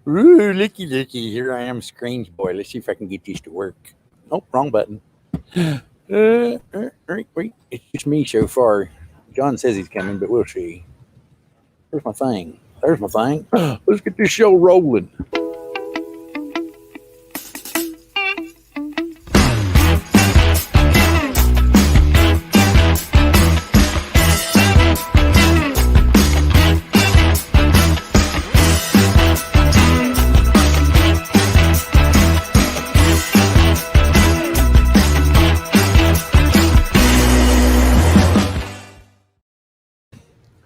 Ooh, looky, looky. Here I am, Screens Boy. Let's see if I can get this to work. Oh, wrong button. Wait. It's just me so far. John says he's coming, but we'll see. Where's my thing? There's my thing. Let's get this show rolling.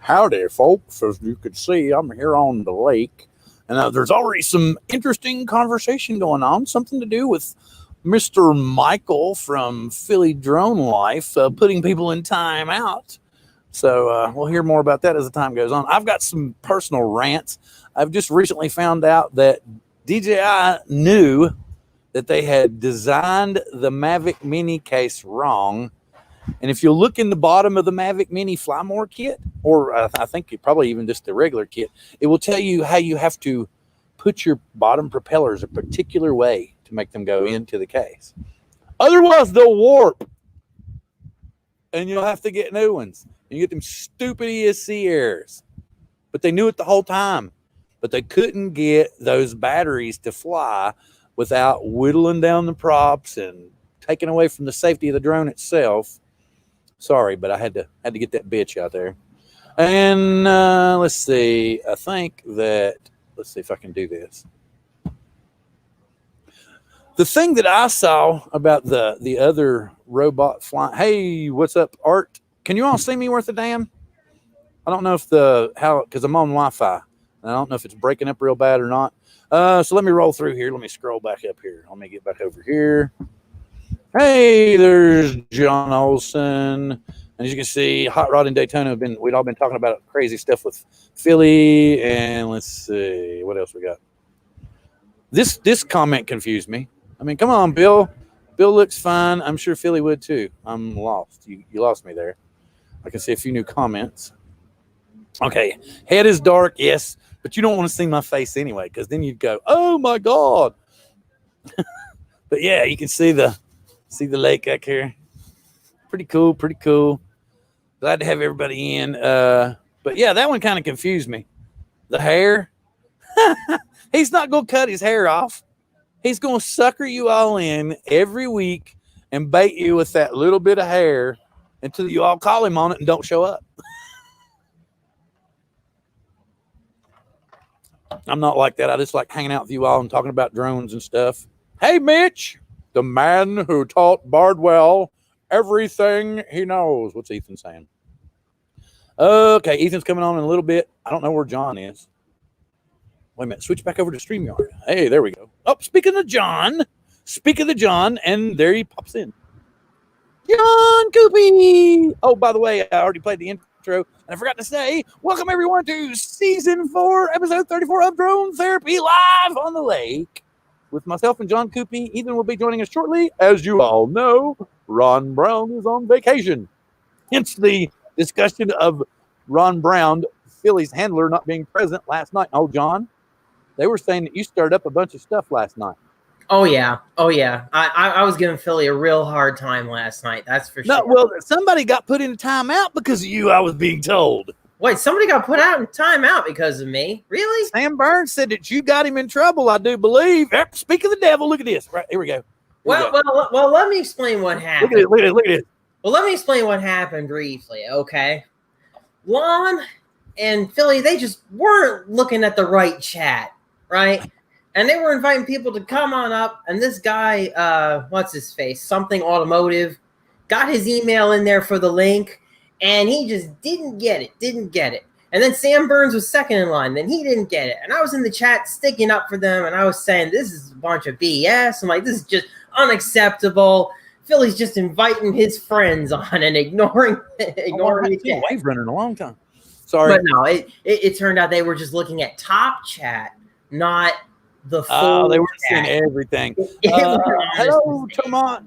Howdy, folks. As you can see, I'm here on the lake, and there's already some interesting conversation going on, something to do with Mr. Michael from Philly Drone Life putting people in time out. So we'll hear more about that as the time goes on. I've got some personal rants. I've just recently found out that DJI knew that they had designed the Mavic Mini case wrong. And if you look in the bottom of the Mavic Mini Fly More kit, or I think probably even just the regular kit, it will tell you how you have to put your bottom propellers a particular way to make them go into the case. Otherwise, they'll warp, and you'll have to get new ones. And you get them stupid ESC errors. But they knew it the whole time. But they couldn't get those batteries to fly without whittling down the props and taking away from the safety of the drone itself. Sorry, but I had to get that bitch out there. And let's see. I think that, let's see if I can do this. The thing that I saw about the other robot flying. Hey, what's up, Art? Can you all see me worth a damn? I don't know if because I'm on Wi-Fi. And I don't know if it's breaking up real bad or not. So let me roll through here. Let me scroll back up here. Let me get back over here. Hey, there's John Olson. And as you can see, Hot Rod and Daytona we'd all been talking about crazy stuff with Philly. And let's see, what else we got? This comment confused me. I mean, come on, Bill. Bill looks fine. I'm sure Philly would too. I'm lost. You lost me there. I can see a few new comments. Okay, head is dark, yes, but you don't want to see my face anyway, because then you'd go, oh my God. But yeah, you can see the lake back here. Pretty cool. Glad to have everybody in. But yeah, that one kind of confused me. The hair. He's not going to cut his hair off. He's going to sucker you all in every week and bait you with that little bit of hair until you all call him on it and don't show up. I'm not like that. I just like hanging out with you all and talking about drones and stuff. Hey, Mitch, the man who taught Bardwell everything he knows. What's Ethan saying? Okay, Ethan's coming on in a little bit. I don't know where John is. Wait a minute. Switch back over to StreamYard. Hey, there we go. Oh, speaking of John, and there he pops in. John Cuppi. Oh, by the way, I already played the intro, and I forgot to say, welcome everyone to Season 4, Episode 34 of Drone Therapy live on the lake with myself and John Cuppi. Ethan will be joining us shortly. As you all know, Ron Brown is on vacation. Hence the discussion of Ron Brown, Philly's handler, not being present last night. Oh, John, they were saying that you stirred up a bunch of stuff last night. Oh, yeah. I was giving Philly a real hard time last night. That's for sure. No, well, somebody got put in timeout because of you, I was being told. Wait, somebody got put out in timeout because of me? Really? Sam Burns said that you got him in trouble, I do believe. Speak of the devil, look at this. Right, here we go. Well, let me explain what happened. Look at it. Well, let me explain what happened briefly, okay? Lon and Philly, they just weren't looking at the right chat, right? And they were inviting people to come on up, and this guy, what's his face? Something Automotive, got his email in there for the link, and he just didn't get it. And then Sam Burns was second in line, then he didn't get it. And I was in the chat sticking up for them, and I was saying, this is a bunch of BS. I'm like, this is just unacceptable. Philly's just inviting his friends on and ignoring the chat. Wave runner in a long time. Sorry. But no, it turned out they were just looking at top chat, not the full they were chat. seeing everything. Hello,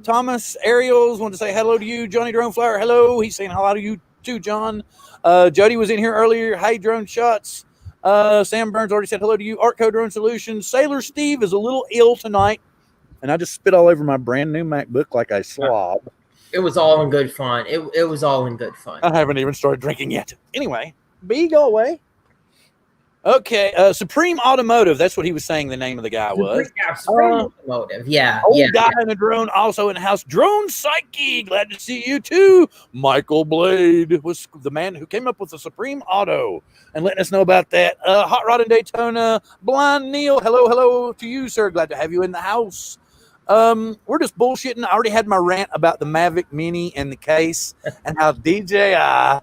Thomas Ariels. Want to say hello to you, Johnny Drone Flower. Hello. He's saying hello to you too, John. Jody was in here earlier. Hey, Drone Shots. Sam Burns already said hello to you. Art Code Drone Solutions. Sailor Steve is a little ill tonight, and I just spit all over my brand new MacBook like a slob. It was all in good fun. It was all in good fun. I haven't even started drinking yet. Anyway, B, go away. Okay, Supreme Automotive. That's what he was saying the name of the guy was. Supreme Automotive. Yeah. Old guy in the drone, also in the house. Drone Psyche. Glad to see you too. Michael Blade was the man who came up with the Supreme Auto and letting us know about that. Hot Rod in Daytona. Blind Neil. Hello to you, sir. Glad to have you in the house. We're just bullshitting. I already had my rant about the Mavic Mini and the case and how DJI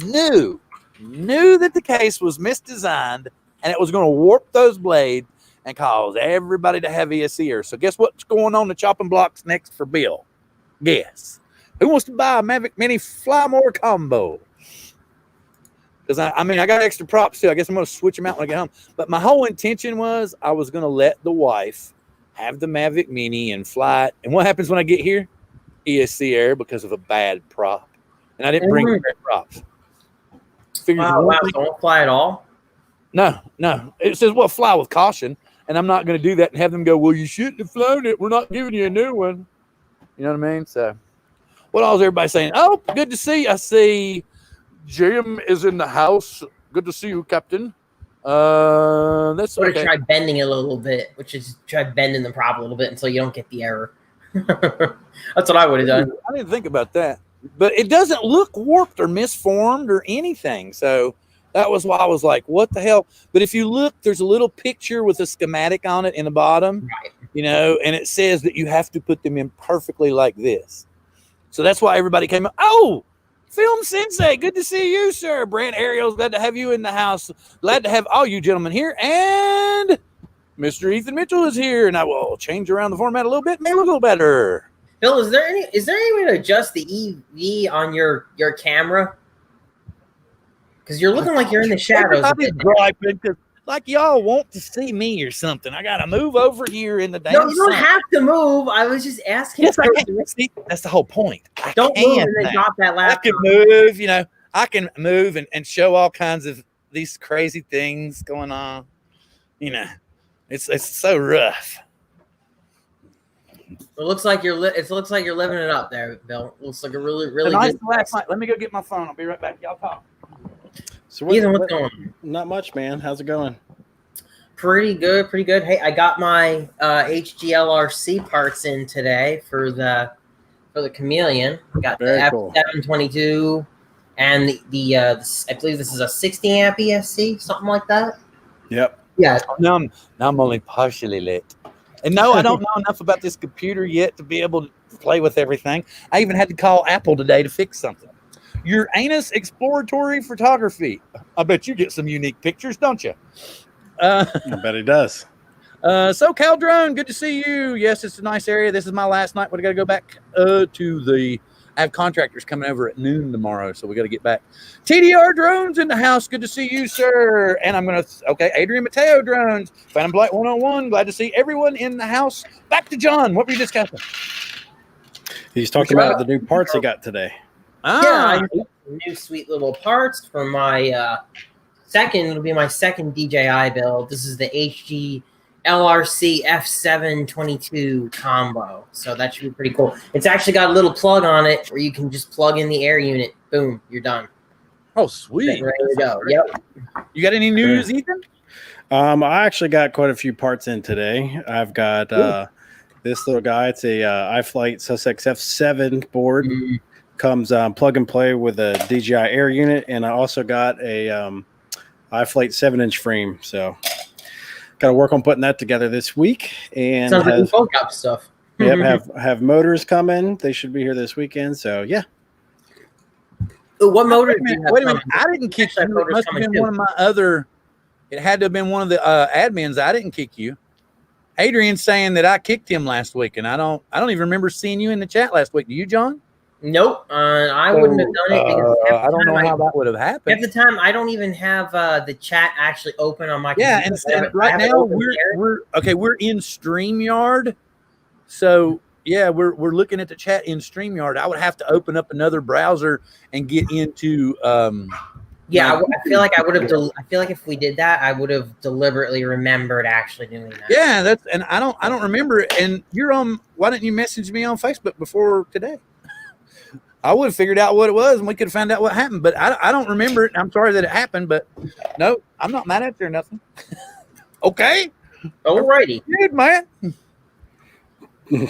knew that the case was misdesigned and it was going to warp those blades and cause everybody to have ESC. So guess what's going on the chopping blocks next for Bill? Guess. Who wants to buy a Mavic Mini Fly More combo? Because I got extra props too. I guess I'm going to switch them out when I get home. But my whole intention was I was going to let the wife have the Mavic Mini and fly it. And what happens when I get here? ESC error because of a bad prop. And I didn't bring the right props. Wow, don't fly at all? No. It says, well, fly with caution. And I'm not going to do that and have them go, well, you shouldn't have flown it. We're not giving you a new one. You know what I mean? So what all is everybody saying? Oh, good to see you. I see Jim is in the house. Good to see you, Captain. That's okay. Try bending it a little bit, which is try bending the prop a little bit until you don't get the error. That's what I would have done. I didn't think about that. But it doesn't look warped or misformed or anything. So that was why I was like, what the hell? But if you look, there's a little picture with a schematic on it in the bottom, right. You know, and it says that you have to put them in perfectly like this. So that's why everybody came up. Oh, Film Sensei, good to see you, sir. Brant Ariels, glad to have you in the house. Glad to have all you gentlemen here. And Mr. Ethan Mitchell is here. And I will change around the format a little bit, make it look a little better. Bill, is there any way to adjust the EV on your camera? Because you're looking like you're in the shadows. Like y'all want to see me or something. I gotta move over here in the damn No, you don't have to move. I was just asking. Yes, I can. See, that's the whole point. Don't move and then drop that laptop. I can move, you know. I can move and show all kinds of these crazy things going on. You know, it's so rough. It looks like you're living it up there, Bill. It looks like a really nice good last night. Let me go get my phone. I'll be right back. Y'all talk. So what's going on? Not much, man. How's it going? Pretty good. Hey, I got my HGLRC parts in today for the Chameleon. Got Very the cool. F722 and the I believe this is a 60 amp ESC, something like that. Yep. Yeah. Now I'm only partially lit. And no, I don't know enough about this computer yet to be able to play with everything. I even had to call Apple today to fix something. Your anus exploratory photography. I bet you get some unique pictures, don't you? I bet he does. So Cal Drone, good to see you. Yes, it's a nice area. This is my last night, but I got to go back I have contractors coming over at noon tomorrow, so we got to get back. TDR Drones in the house. Good to see you, sir. And I'm going to, Adrian Mateo Drones. Phantom Blight 101. Glad to see everyone in the house. Back to John. What were you discussing? He's talking about the new parts he got today. Yeah, I got new sweet little parts for my it'll be my second DJI build. This is the HG LRC F722 combo. So that should be pretty cool. It's actually got a little plug on it where you can just plug in the air unit. Boom, you're done. Oh, sweet. Ready to go. Yep. You got any news, Ethan? I actually got quite a few parts in today. I've got this little guy. It's a iFlight Sussex F7 board. Mm-hmm. Comes plug and play with a DJI air unit, and I also got a iFlight 7-inch frame. So got to work on putting that together this week. And sounds like you both got stuff. Yep, have motors coming. They should be here this weekend. So yeah. What motor? Wait a minute. I didn't kick you. It must have been one of my other. It had to have been one of the admins. I didn't kick you. Adrian's saying that I kicked him last week, and I don't even remember seeing you in the chat last week. Do you, John? Nope, I wouldn't have done it because I don't know how that would have happened. At the time, I don't even have the chat actually open on my computer. And right now we're in StreamYard, so yeah, we're looking at the chat in StreamYard. I would have to open up another browser and get into Yeah, No. I feel like I would have. I feel like if we did that, I would have deliberately remembered actually doing that. Yeah, and I don't remember it. And you're on. Why didn't you message me on Facebook before today? I would have figured out what it was, and we could have found out what happened. But I don't remember it. I'm sorry that it happened, but no, I'm not mad at you or nothing. Okay, Alrighty. good man.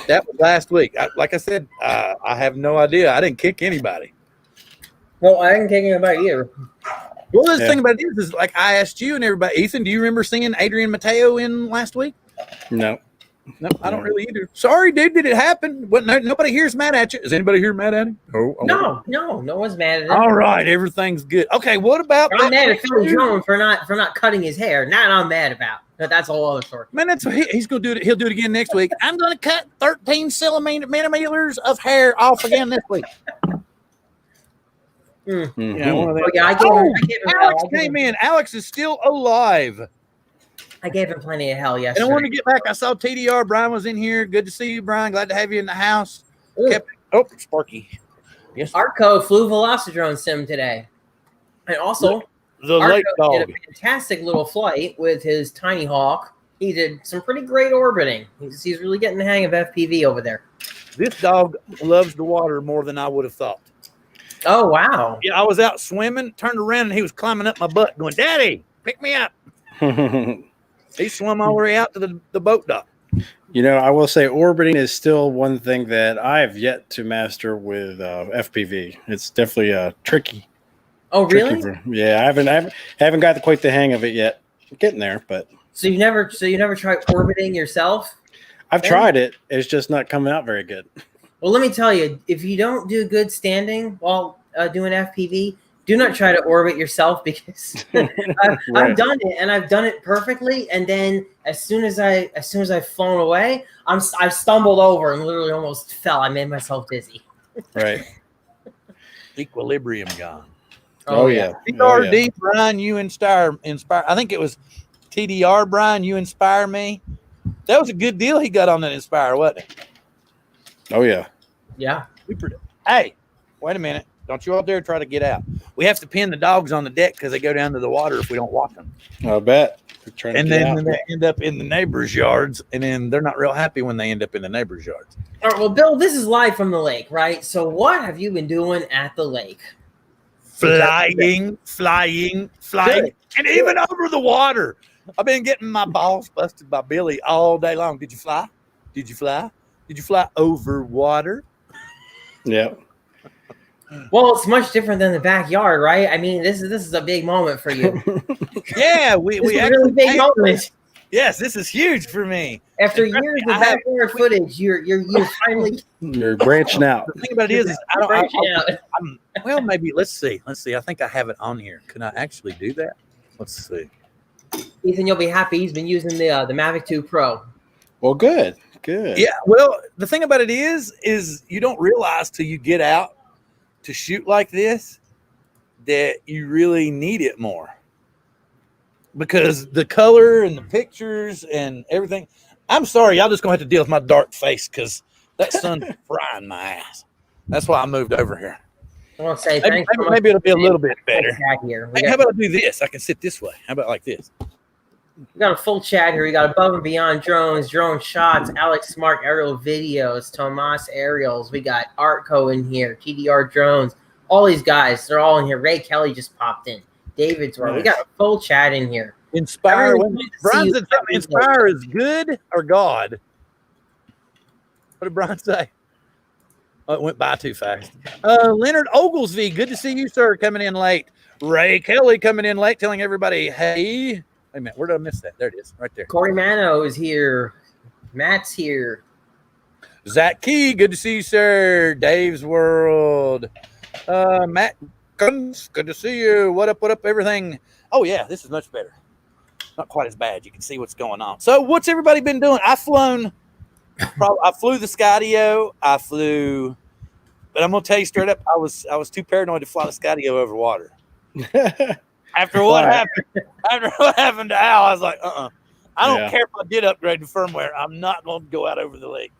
That was last week. Like I said, I have no idea. I didn't kick anybody. Well, I didn't kick anybody either. Well, the thing about it is like I asked you and everybody. Ethan, do you remember seeing Adrian Mateo in last week? No. No, I don't really either. Sorry, dude. Did it happen? Nobody here's mad at you. Is anybody here mad at him? No one's mad at him. All right, everything's good. Okay, what about? I'm mad at Philly Jones for not cutting his hair. That I'm mad about. But that's a whole other story. Man, he's gonna do it. He'll do it again next week. I'm gonna cut 13 millimeters of hair off again this week. Mm-hmm. Yeah, one of them. Oh, yeah, I gave him Alex came in. Alex is still alive. I gave him plenty of hell And yesterday. I want to get back. I saw TDR. Brian was in here. Good to see you, Brian. Glad to have you in the house. Sparky. Yes. Arco flew Velocidrone sim today. And also, The Arco lake dog. did a fantastic little flight with his Tiny Hawk. He did some pretty great orbiting. He's really getting the hang of FPV over there. This dog loves the water more than I would have thought. Oh, wow. Yeah, I was out swimming, turned around, and he was climbing up my butt, going, "Daddy, pick me up." He swam all the way out to the boat dock. You know, I will say orbiting is still one thing that I have yet to master with FPV. It's definitely tricky. Oh, really? Yeah, I haven't got quite the hang of it yet. I'm getting there, but So you never tried orbiting yourself? I've tried it. It's just not coming out very good. Well, let me tell you, if you don't do good standing while doing FPV, do not try to orbit yourself because I've done it and I've done it perfectly. And then as soon as I've flown away, I've stumbled over and literally almost fell. I made myself dizzy. Right. Equilibrium gone. Oh yeah. TRD, Brian, you inspire. I think it was TDR, Brian, you inspire me. That was a good deal he got on that Inspire, wasn't it? Oh yeah. Yeah. Hey, wait a minute. Don't you out there try to get out. We have to pin the dogs on the deck because they go down to the water if we don't walk them. I bet. And then they end up in the neighbors' yards, and then they're not real happy when they end up in the neighbors' yards. All right. Well, Bill, this is live from the lake, right? So what have you been doing at the lake? Flying, and even over the water. I've been getting my balls busted by Billy all day long. Did you fly? Did you fly? Did you fly over water? Yeah. Well, it's much different than the backyard, right? I mean, this is a big moment for you. Yeah, we It's a actually really big moment. Yes, this is huge for me. After years of backyard footage, you're finally You're branching out. The thing about it is branching out. well, maybe let's see. I think I have it on here. Can I actually do that? Let's see. Ethan, you'll be happy. He's been using the Mavic 2 Pro. Well, good. Yeah. Well, the thing about it is you don't realize till you get out to shoot like this that you really need it more because the color and the pictures and everything. I'm sorry, y'all just gonna have to deal with my dark face because that sun's frying my ass. That's why I moved over here. I want to say Maybe it'll be a little bit better. Here. Hey, how about I do this? I can sit this way. How about like this? We got a full chat here. We got Above and Beyond Drones, Drone Shots, Alex Smart Aerial Videos, Tomas Aerials. We got Artco in here, TDR Drones. All these guys, they're all in here. Ray Kelly just popped in. David's where we got a full chat in here. Inspire. Brian said something. Inspire is good or God? What did Brian say? Oh, it went by too fast. Leonard Oglesby, good to see you, sir, coming in late. Ray Kelly coming in late, telling everybody, hey. Wait a minute, where did I miss that? There it is, right there. Corey Mano is here. Matt's here. Zach Key, good to see you, sir. Dave's World. Matt Guns, good to see you. What up, everything? Oh, yeah, this is much better. Not quite as bad. You can see what's going on. So what's everybody been doing? I flew the Skydio. But I'm going to tell you straight up, I was too paranoid to fly the Skydio over water. After what happened to Al, I was like, I don't care if I did upgrade the firmware. I'm not going to go out over the lake.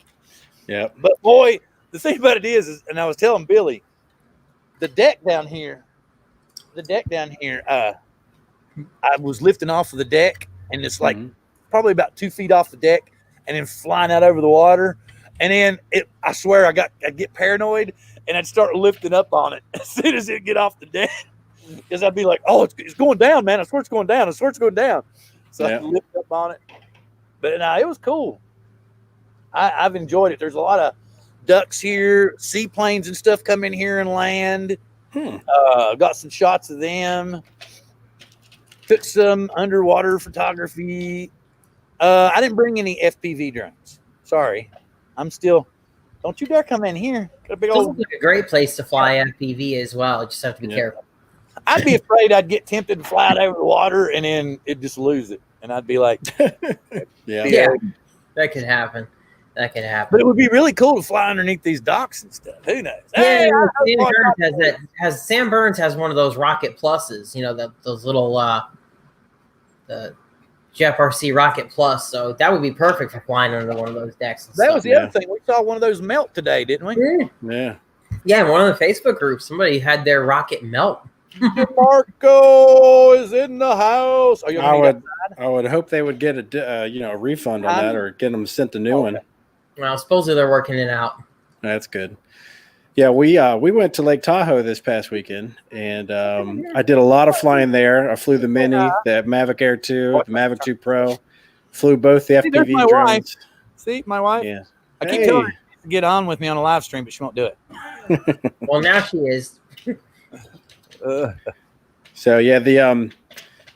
Yeah. But boy, the thing about it is, and I was telling Billy, the deck down here the deck down here. I was lifting off of the deck, and it's like probably about 2 feet off the deck, and then flying out over the water. And then I swear I'd get paranoid, and I'd start lifting up on it as soon as it get off the deck, because I'd be like, "Oh, it's going down, man! I swear it's going down! I swear it's going down!" So I'd lift up on it. But no, it was cool. I've enjoyed it. There's a lot of ducks here, seaplanes and stuff come in here and land. Got some shots of them. Took some underwater photography. I didn't bring any FPV drones. Sorry. I'm still. Don't you dare come in here. Got a big old. Like a great place to fly FPV as well. You just have to be careful. I'd be afraid I'd get tempted to fly out over the water and then it'd just lose it. And I'd be like, yeah, that could happen. That could happen. But it would be really cool to fly underneath these docks and stuff. Who knows? Yeah, Sam Burns has one of those Rocket Pluses, you know, those little the Jeff RC Rocket Plus. So that would be perfect for flying under one of those decks. That was the other thing. We saw one of those melt today, didn't we? Yeah. Yeah, in one of the Facebook groups, somebody had their rocket melt. Marco is in the house. I would hope they would get a refund on that, or get them sent a new one. Well, supposedly they're working it out. That's good. Yeah, we went to Lake Tahoe this past weekend, and I did a lot of flying there. I flew the Mini, the Mavic Air 2, the Mavic 2 Pro. Flew both the FPV drones. Wife. See, my wife. Yeah. I keep telling her to get on with me on a live stream, but she won't do it. Well, now she is. So yeah, the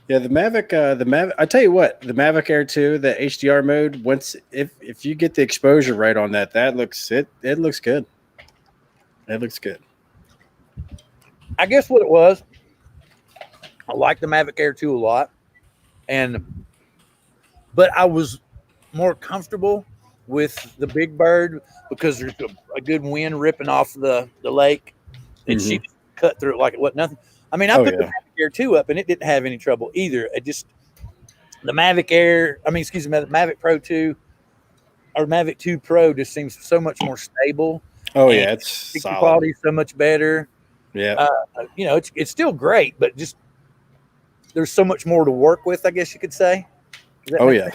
Mavic, I tell you what, the Mavic Air 2, the HDR mode, if you get the exposure right on that looks it looks good. It looks good. I guess what it was, I like the Mavic Air 2 a lot, but I was more comfortable with the Big Bird because there's a good wind ripping off the lake, and she cut through it like it wasn't nothing. I mean, I put the Mavic Air 2 up, and it didn't have any trouble either. It just the Mavic Pro 2 or Mavic 2 Pro just seems so much more stable. Oh yeah, it's solid. Quality so much better. Yeah, it's still great, but just there's so much more to work with, I guess you could say. Oh yeah.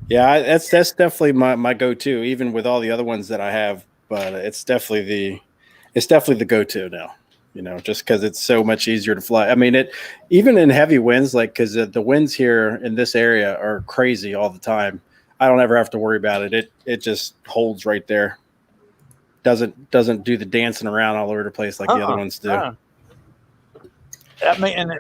That's definitely my go-to, even with all the other ones that I have. But it's definitely the go-to now. You know, just because it's so much easier to fly. I mean, even in heavy winds, like because the winds here in this area are crazy all the time. I don't ever have to worry about it. It just holds right there. Doesn't do the dancing around all over the place like the other ones do. I mean, and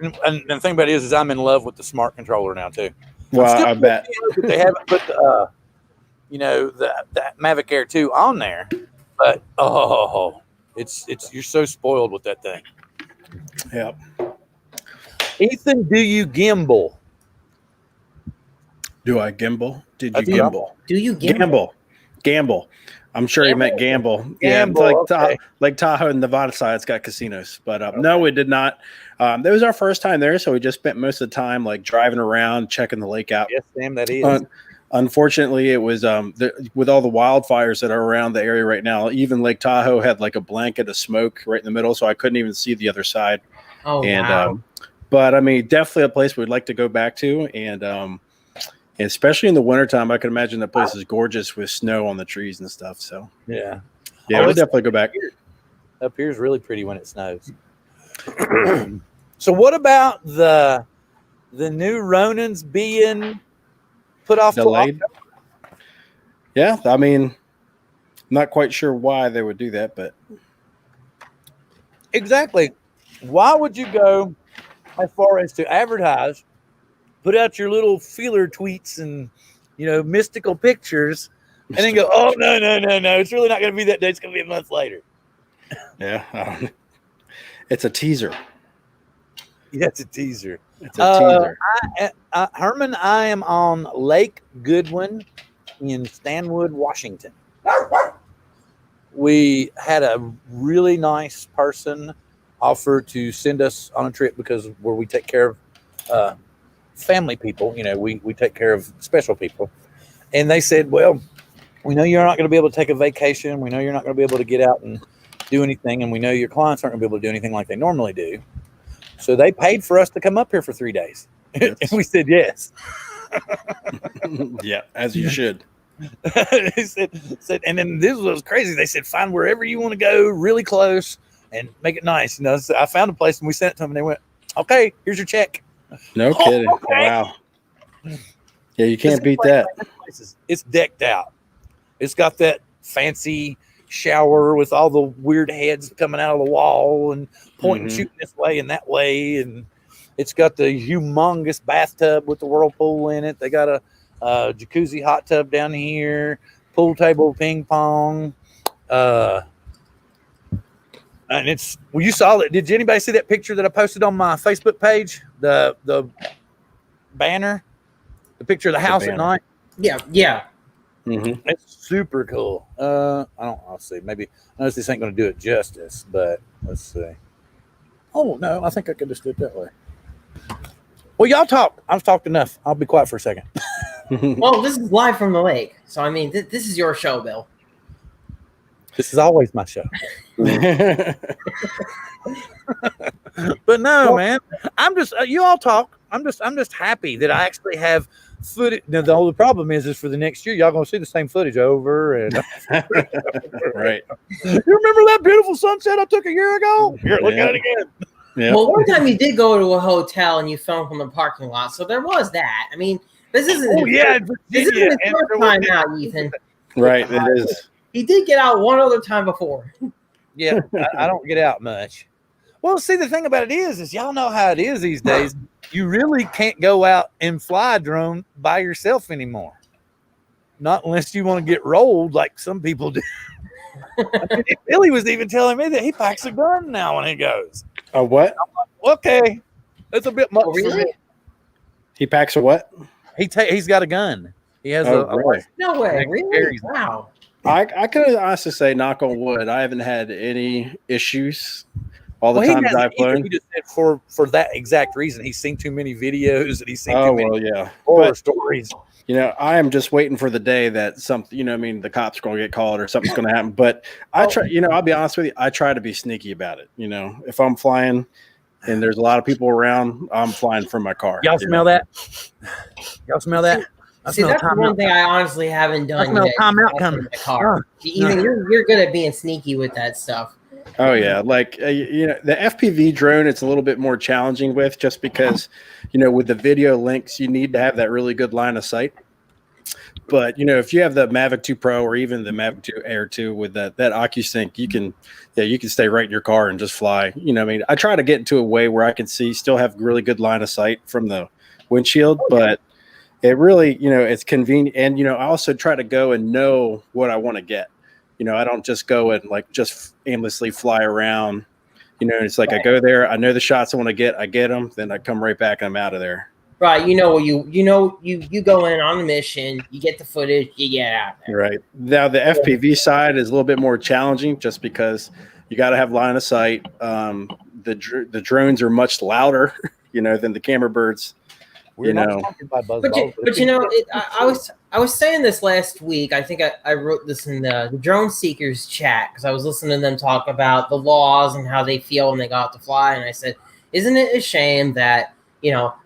the thing about it is I'm in love with the smart controller now too. Well, I bet they haven't put the Mavic Air 2 on there, but you're so spoiled with that thing. Yep. Ethan, do you gimbal? Do I gimbal? Did you gimbal? Do you gimbal? Gamble. I'm sure he meant gamble. Gamble, like Tahoe and Nevada side, it's got casinos. But no, we did not. That was our first time there, so we just spent most of the time like driving around, checking the lake out. Yes, Sam, that is. Unfortunately, it was with all the wildfires that are around the area right now. Even Lake Tahoe had like a blanket of smoke right in the middle, so I couldn't even see the other side. Oh, wow. But I mean, definitely a place we'd like to go back to, and especially in the wintertime, I can imagine the place is gorgeous with snow on the trees and stuff. So yeah, we'll definitely go back. Up here is really pretty when it snows. So what about the new Ronins being put off delayed? Yeah, I mean, not quite sure why they would do that, but exactly. Why would you go as far as to advertise, put out your little feeler tweets and mystical pictures, and then go, oh no, it's really not going to be that day. It's going to be a month later. Yeah, it's a teaser. Yeah, it's a teaser. It's a teaser. Herman, I am on Lake Goodwin in Stanwood, Washington. We had a really nice person offer to send us on a trip because where we take care of family people, we take care of special people. And they said, well, we know you're not going to be able to take a vacation. We know you're not going to be able to get out and do anything, and we know your clients aren't going to be able to do anything like they normally do. So they paid for us to come up here for 3 days. And we said yes. Yeah, as you should. They said, and then this was crazy. They said, find wherever you want to go, really close, and make it nice. So I found a place, and we sent it to them, and they went, okay, here's your check. No kidding. Okay. Wow. Yeah, you can't beat that. It's decked out. It's got that fancy shower with all the weird heads coming out of the wall and pointing, shooting this way and that way. And it's got the humongous bathtub with the whirlpool in it. They got a jacuzzi hot tub down here, pool table, ping pong. And you saw it. Did anybody see that picture that I posted on my Facebook page? The banner, the picture of the house at night. Yeah. Mm-hmm. It's super cool. I'll see. Maybe I know this ain't going to do it justice, but let's see. Oh no, I think I could just do it that way. Well, y'all talk. I've talked enough. I'll be quiet for a second. Well, this is live from the lake, so I mean, this is your show, Bill. This is always my show. But no, man, I'm just you all talk. I'm just happy that I actually have footage. Now the only problem is for the next year, y'all gonna see the same footage over and Right. You remember that beautiful sunset I took a year ago? Here, look at it again. Yeah. Well, one time you did go to a hotel and you filmed from the parking lot, so there was that. I mean, this isn't. This isn't his first time out, Ethan. Right. It is. He did get out one other time before. Yeah, I don't get out much. Well, see, the thing about it is y'all know how it is these days. You really can't go out and fly a drone by yourself anymore. Not unless you want to get rolled like some people do. Billy was even telling me that he packs a gun now when he goes. A what? Like, okay, that's a bit much. Oh, really? For me. He packs a what? He's got a gun. He has really? No way. Really? Wow. I can honestly say, knock on wood, I haven't had any issues all the times I've flown. He just said for that exact reason. He's seen too many videos and he's seen too many yeah. horror stories. You know, I am just waiting for the day that something, the cops are going to get called or something's going to happen. But I try, I'll be honest with you, I try to be sneaky about it. If I'm flying and there's a lot of people around, I'm flying from my car. Y'all smell that? Y'all smell that? See, that's the one thing I honestly haven't done yet. Timeout coming. The car. Even you're good at being sneaky with that stuff. Oh yeah, like the FPV drone, it's a little bit more challenging with just because, with the video links, you need to have that really good line of sight. But if you have the Mavic 2 Pro or even the Mavic 2 Air 2 with that OcuSync, you can stay right in your car and just fly. I try to get into a way where I can still have really good line of sight from the windshield, but it really, it's convenient. And, I also try to go and know what I want to get. I don't just go and just aimlessly fly around. It's like I go there, I know the shots I want to get, I get them, then I come right back and I'm out of there. Right. You go in on a mission, you get the footage, you get out there. Right. Now the FPV side is a little bit more challenging just because you got to have line of sight. The drones are much louder, than the camera birds. But I was saying this last week. I think I wrote this in the Drone Seekers chat because I was listening to them talk about the laws and how they feel when they got to fly. And I said, isn't it a shame that,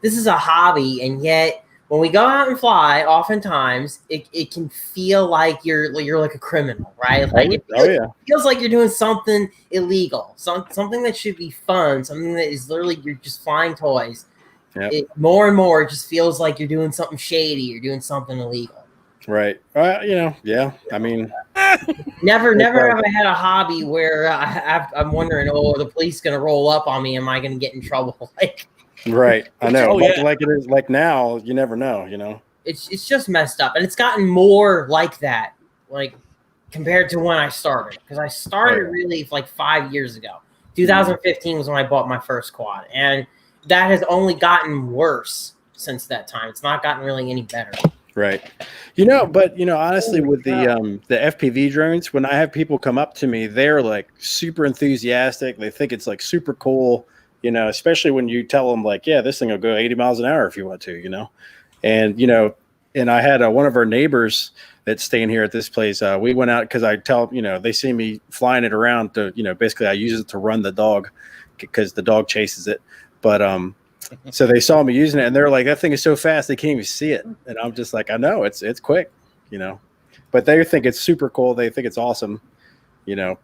this is a hobby, and yet when we go out and fly, oftentimes it can feel like you're like a criminal, right? Like it feels like you're doing something illegal, something that should be fun, something that is literally you're just flying toys. Yep. It more and more just feels like you're doing something shady. You're doing something illegal. Right. Yeah. I mean, never have I had a hobby where I'm wondering, the police going to roll up on me? Am I going to get in trouble? Right. I know. Like it is like now, you never know, It's just messed up. And it's gotten more like that, compared to when I started. Because I started really 5 years ago. 2015 was when I bought my first quad. And that has only gotten worse since that time. It's not gotten really any better. Right. Honestly, with the FPV drones, when I have people come up to me, they're super enthusiastic. They think it's super cool, especially when you tell them this thing will go 80 miles an hour if you want to, and, And I had one of our neighbors that's staying here at this place. We went out because I tell, they see me flying it around to, basically I use it to run the dog because the dog chases it. But so they saw me using it and they're like, that thing is so fast they can't even see it. And I'm just like, I know it's quick, but they think it's super cool. They think it's awesome,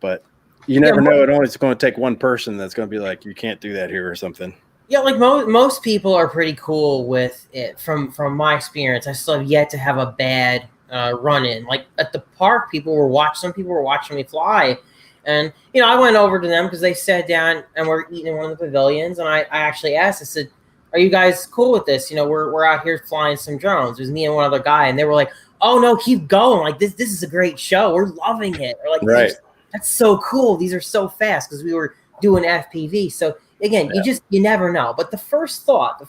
but you never know. It only is going to take one person that's going to be like, you can't do that here or something. Yeah, like most people are pretty cool with it. From my experience, I still have yet to have a bad run-in. Like at the park, some people were watching me fly, and I went over to them because they sat down and we're eating in one of the pavilions, and I actually asked, I said, "Are you guys cool with this? We're out here flying some drones." It was me and one other guy, and they were like, "Oh no, keep going! Like this is a great show. We're loving it." Or like, right. That's so cool. These are so fast because we were doing FPV. So again, you never know. But the first thought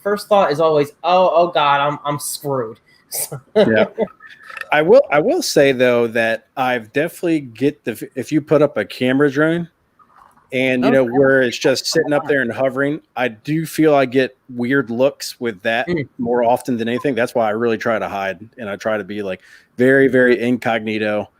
is always, oh God, I'm screwed. Yeah. I will say though that I've definitely if you put up a camera drone and where it's just sitting up there and hovering, I do feel I get weird looks with that more often than anything. That's why I really try to hide and I try to be like very, very incognito.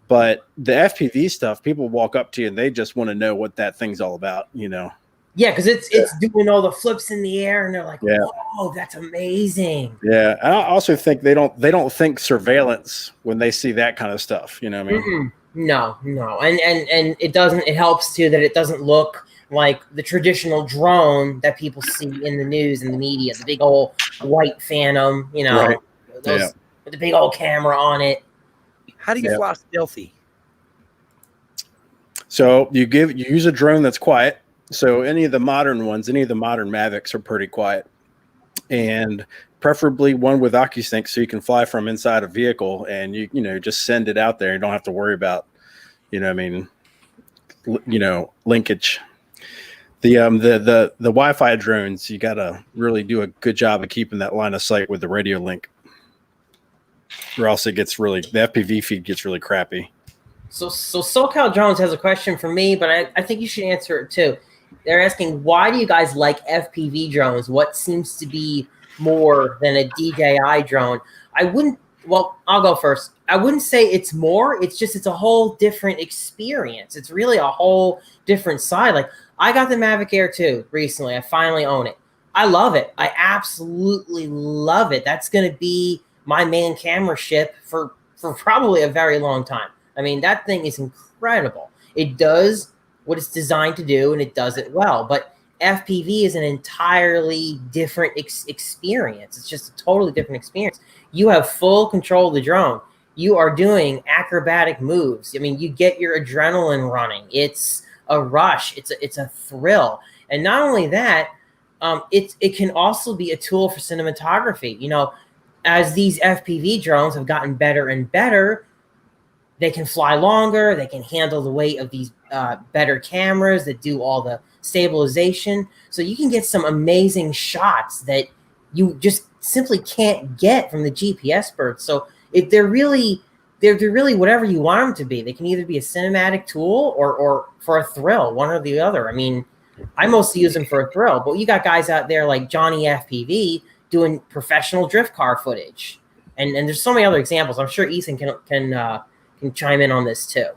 But the FPV stuff, people walk up to you and they just want to know what that thing's all about, Yeah, because it's doing all the flips in the air and they're like, "Whoa, that's amazing." Yeah, I also think they don't think surveillance when they see that kind of stuff. You know what I mean? No, and it doesn't. It helps too that it doesn't look like the traditional drone that people see in the news and the media, the big old white Phantom, Right. with the big old camera on it. How do you fly stealthy? So you use a drone that's quiet. So any of the modern Mavics are pretty quiet, and preferably one with OcuSync so you can fly from inside a vehicle and you just send it out there. You don't have to worry about, linkage. The Wi-Fi drones, you got to really do a good job of keeping that line of sight with the radio link, or else the FPV feed gets really crappy. So SoCal Drones has a question for me, but I think you should answer it too. They're asking, why do you guys like FPV drones? What seems to be more than a DJI drone? I'll go first. I wouldn't say it's more. It's a whole different experience. It's really a whole different side. Like I got the Mavic Air 2 recently. I finally own it. I love it. I absolutely love it. That's going to be my main camera ship for probably a very long time. I mean, that thing is incredible. It does what it's designed to do, and it does it well. But FPV is an entirely different experience. It's just a totally different experience. You have full control of the drone. You are doing acrobatic moves. I mean, you get your adrenaline running. It's a rush. It's a thrill. And not only that, it can also be a tool for cinematography. As these FPV drones have gotten better and better, they can fly longer. They can handle the weight of these better cameras that do all the stabilization. So you can get some amazing shots that you just simply can't get from the GPS birds. So they're really whatever you want them to be. They can either be a cinematic tool or for a thrill, one or the other. I mean, I mostly use them for a thrill, but you got guys out there like Johnny FPV doing professional drift car footage. And there's so many other examples. I'm sure Ethan can chime in on this too.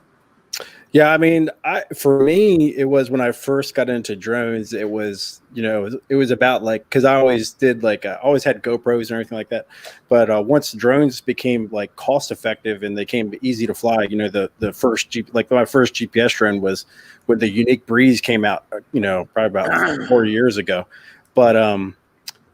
Yeah, I mean, for me, it was when I first got into drones. It was, it was about like, because I always did I always had GoPros and everything like that. But once drones became like cost effective and they came easy to fly, the first my first GPS drone was when the Unique Breeze came out, probably about 4 years ago. But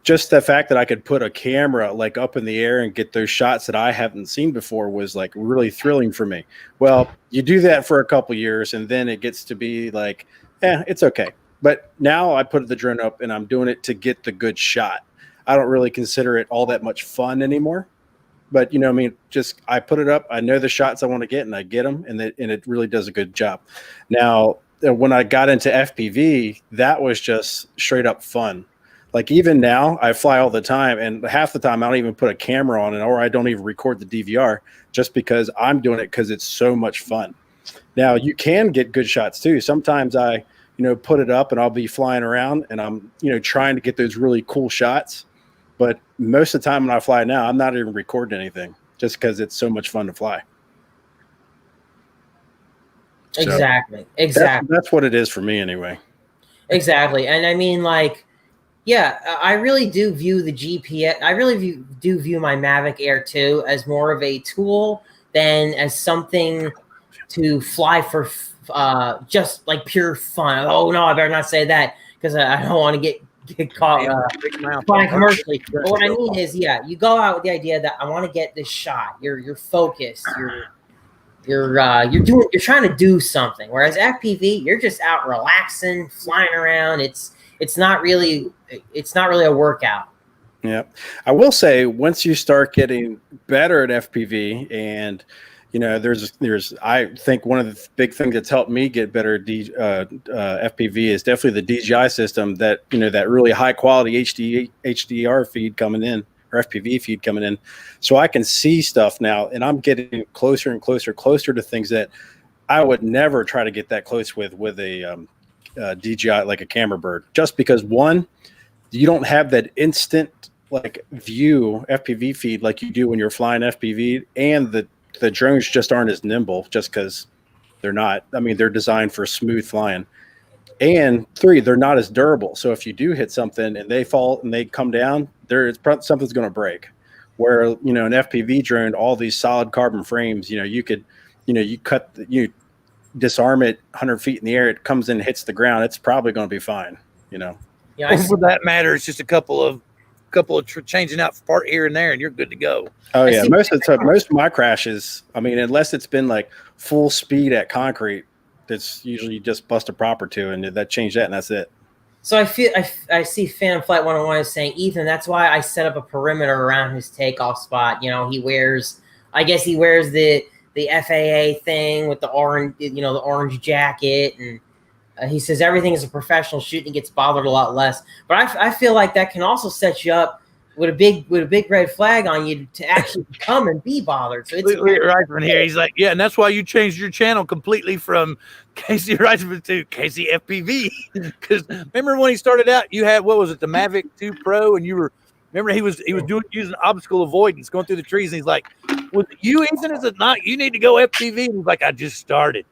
just the fact that I could put a camera like up in the air and get those shots that I haven't seen before was like really thrilling for me. Well, you do that for a couple years and then it gets to be like, it's okay. But now I put the drone up and I'm doing it to get the good shot. I don't really consider it all that much fun anymore. But just I put it up. I know the shots I want to get and I get them, and it really does a good job. Now, when I got into FPV, that was just straight up fun. Like even now, I fly all the time, and half the time I don't even put a camera on it, or I don't even record the DVR, just because I'm doing it because it's so much fun. Now you can get good shots too. Sometimes I, put it up and I'll be flying around and I'm, trying to get those really cool shots, But most of the time when I fly now, I'm not even recording anything just because it's so much fun to fly. Exactly. That's what it is for me anyway. Exactly. And I mean, like, yeah, I really do view the GPS. I really do view my Mavic Air 2 as more of a tool than as something to fly for just like pure fun. Oh no, I better not say that because I don't want to get caught flying commercially. But what I mean is, yeah, you go out with the idea that I want to get this shot. You're focused. You're trying to do something. Whereas FPV, you're just out relaxing, flying around. It's not really a workout. Yeah, I will say once you start getting better at FPV, and there's I think one of the big things that's helped me get better at FPV is definitely the DJI system. That that really high quality HDR feed coming in, or FPV feed coming in, so I can see stuff now, and I'm getting closer and closer to things that I would never try to get that close with a DJI, like a camera bird, just because one, you don't have that instant like view FPV feed like you do when you're flying FPV, and the drones just aren't as nimble just because they're not. I mean, they're designed for smooth flying. And three, they're not as durable. So if you do hit something and they fall and they come down, something's going to break. Where an FPV drone, all these solid carbon frames, you disarm it 100 feet in the air, it comes in, hits the ground, it's probably going to be fine. Yeah, for that matter, it's just a couple of changing out part here and there, and you're good to go. Oh yeah, most of my crashes, I mean, unless it's been like full speed at concrete, that's usually just bust a prop or two, and that changed that, and that's it. So I see Phantom Flight 101 is saying, Ethan, that's why I set up a perimeter around his takeoff spot. He wears the FAA thing with the orange jacket, and he says everything is a professional shooting, gets bothered a lot less. But I feel like that can also set you up with a big red flag on you to actually come and be bothered. So it's right from here. He's like, yeah, and that's why you changed your channel completely from Casey Reisman to Casey FPV. Because remember when he started out, you had, what was it, the Mavic 2 Pro, and remember he was using obstacle avoidance going through the trees, and he's like, "Was it you, Ethan? Is it not? You need to go FPV." And he's like, "I just started."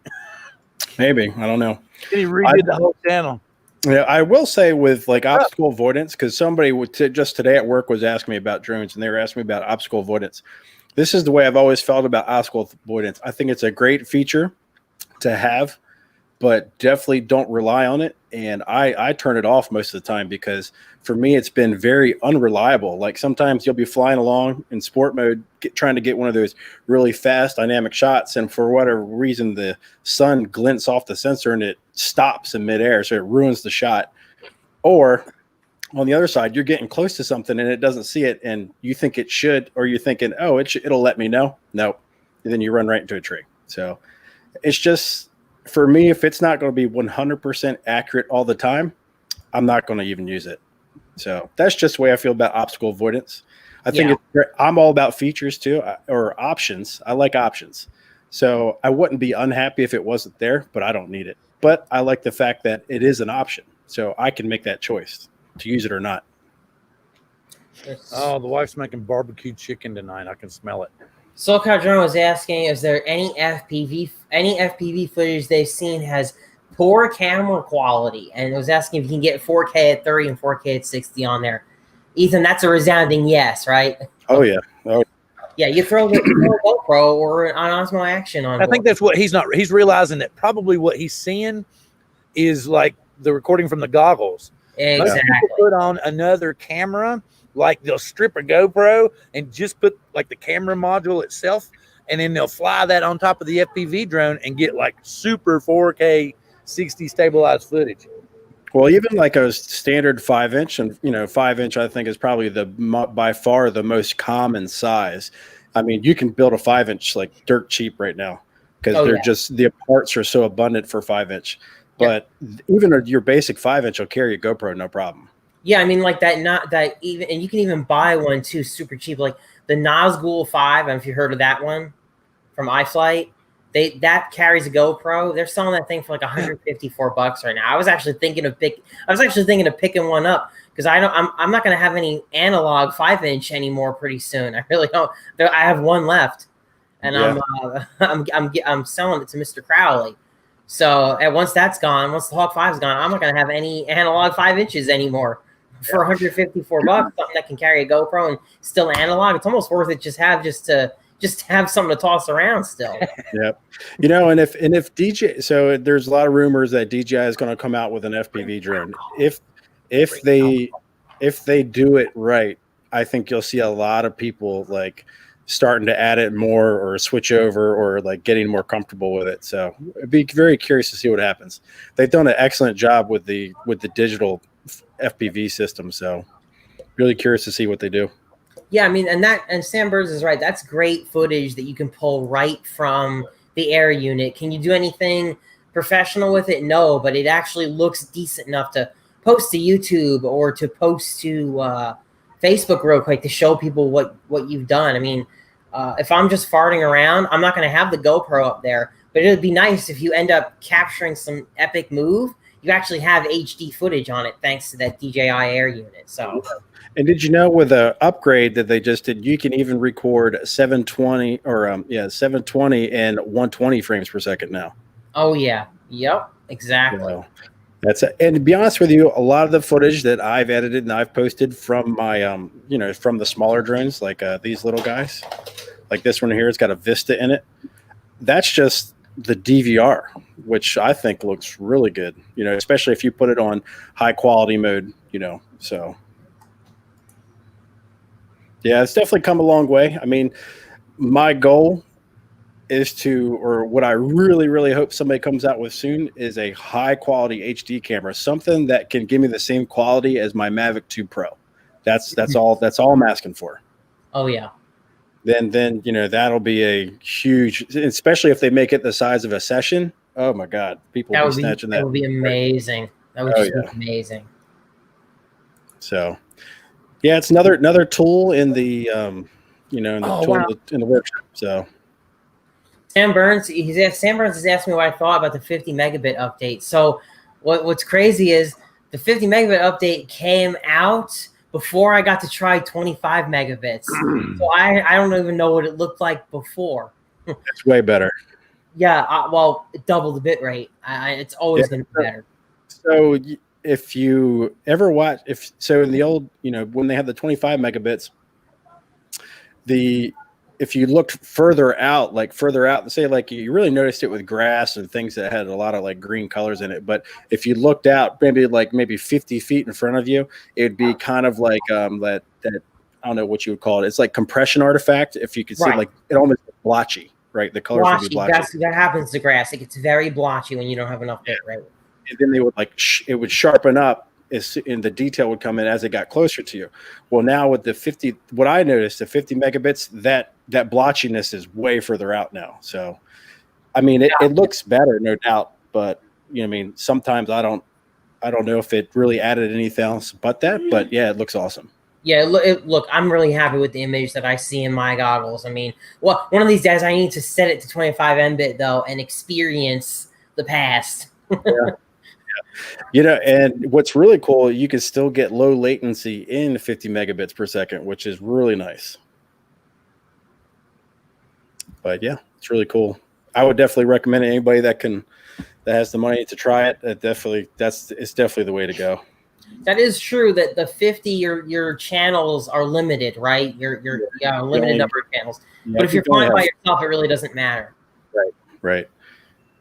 Maybe, I don't know. And he redid the whole channel. Yeah, I will say with like obstacle avoidance, because somebody just today at work was asking me about drones, and they were asking me about obstacle avoidance. This is the way I've always felt about obstacle avoidance. I think it's a great feature to have, but definitely don't rely on it. And I turn it off most of the time, because for me, it's been very unreliable. Like sometimes you'll be flying along in sport mode, trying to get one of those really fast dynamic shots, and for whatever reason, the sun glints off the sensor and it stops in midair, so it ruins the shot. Or on the other side, you're getting close to something and it doesn't see it, and you think it should, or you're thinking, oh, it'll let me know. Nope. And then you run right into a tree. So it's just, for me, if it's not going to be 100% accurate all the time, I'm not going to even use it. So that's just the way I feel about obstacle avoidance. I think I'm all about features too, or options. I like options. So I wouldn't be unhappy if it wasn't there, but I don't need it. But I like the fact that it is an option, so I can make that choice to use it or not. Oh, the wife's making barbecue chicken tonight. I can smell it. SoCal Drone was asking, is there any FPV footage they've seen has poor camera quality, and was asking if you can get 4K at 30 and 4K at 60 on there. Ethan, that's a resounding yes, right? Oh yeah. Yeah, you throw a GoPro or an Osmo Action on. I think that's what he's realizing, that probably what he's seeing is like the recording from the goggles. Exactly. Most people put on another camera, like they'll strip a GoPro and just put like the camera module itself, and then they'll fly that on top of the FPV drone and get like super 4K 60 stabilized footage. Well, even like a standard 5-inch, and 5-inch, I think is probably by far the most common size. I mean, you can build a 5-inch like dirt cheap right now, because just the parts are so abundant for 5-inch. But even your basic 5-inch will carry a GoPro no problem. Yeah, I mean, like that even, and you can even buy one too, super cheap, like the Nazgul 5. I don't know if you heard of that one from iFlight. that carries a GoPro. They're selling that thing for like $154 right now. I was actually thinking of picking one up because I'm not going to have any analog 5-inch anymore pretty soon. I really don't. I have one left, and I'm selling it to Mr. Crowley. So once that's gone, once the Hawk 5 is gone, I'm not going to have any analog 5 inches anymore for $154. Something that can carry a GoPro and still analog. It's almost worth it just to have something to toss around still. Yep. You know, and if DJ, so there's a lot of rumors that DJI is going to come out with an FPV drone. If they do it right, I think you'll see a lot of people like starting to add it more or switch over or like getting more comfortable with it. So I'd be very curious to see what happens. They've done an excellent job with the digital FPV system. So really curious to see what they do. Yeah, I mean, and Sam Burns is right. That's great footage that you can pull right from the air unit. Can you do anything professional with it? No, but it actually looks decent enough to post to YouTube or to post to Facebook real quick to show people what you've done. I mean, if I'm just farting around, I'm not going to have the GoPro up there, but it would be nice if you end up capturing some epic move. You actually have HD footage on it thanks to that DJI Air unit. So. And did you know with the upgrade that they just did, you can even record 720 or 720 and 120 frames per second now. Oh yeah, yep, exactly. You know, and to be honest with you, a lot of the footage that I've edited and I've posted from my from the smaller drones, like these little guys, like this one here, it's got a Vista in it. That's just the DVR, which I think looks really good. You know, especially if you put it on high quality mode. You know, so. Yeah, it's definitely come a long way. I mean, my goal is or what I really, really hope somebody comes out with soon is a high quality HD camera, something that can give me the same quality as my Mavic 2 Pro. That's all I'm asking for. Oh yeah. Then that'll be a huge, especially if they make it the size of a session. Oh my God, people will be snatching that. That would be amazing. That would be amazing. So. Yeah, it's another tool in the in the workshop. So Sam Burns has asked me what I thought about the 50 megabit update. So what's crazy is the 50 megabit update came out before I got to try 25 megabits. So I don't even know what it looked like before. It's way better. Yeah, well, double the bit rate. It's always going to be better. So if you ever watch, in the old, when they had the 25 megabits, if you looked further out, say like you really noticed it with grass and things that had a lot of like green colors in it. But if you looked out maybe 50 feet in front of you, it'd be kind of like that I don't know what you would call it. It's like compression artifact. If you could see like it almost blotchy, right? The colors would be blotchy. That happens to grass. It gets very blotchy when you don't have enough bit rate. And then they would it would sharpen up and the detail would come in as it got closer to you. Well, now with the 50, what I noticed, the 50 megabits, that blotchiness is way further out now. So, I mean, it looks better, no doubt, but sometimes I don't know if it really added anything else but that, but yeah, it looks awesome. Yeah, look, I'm really happy with the image that I see in my goggles. I mean, one of these days I need to set it to 25 Mbit though and experience the past. Yeah. And what's really cool, you can still get low latency in 50 megabits per second, which is really nice. But yeah, it's really cool. I would definitely recommend anybody that has the money to try it. It's definitely the way to go. That is true that the 50 your channels are limited, right? Your limited number of channels. Yeah, but if you're flying by yourself, it really doesn't matter. Right.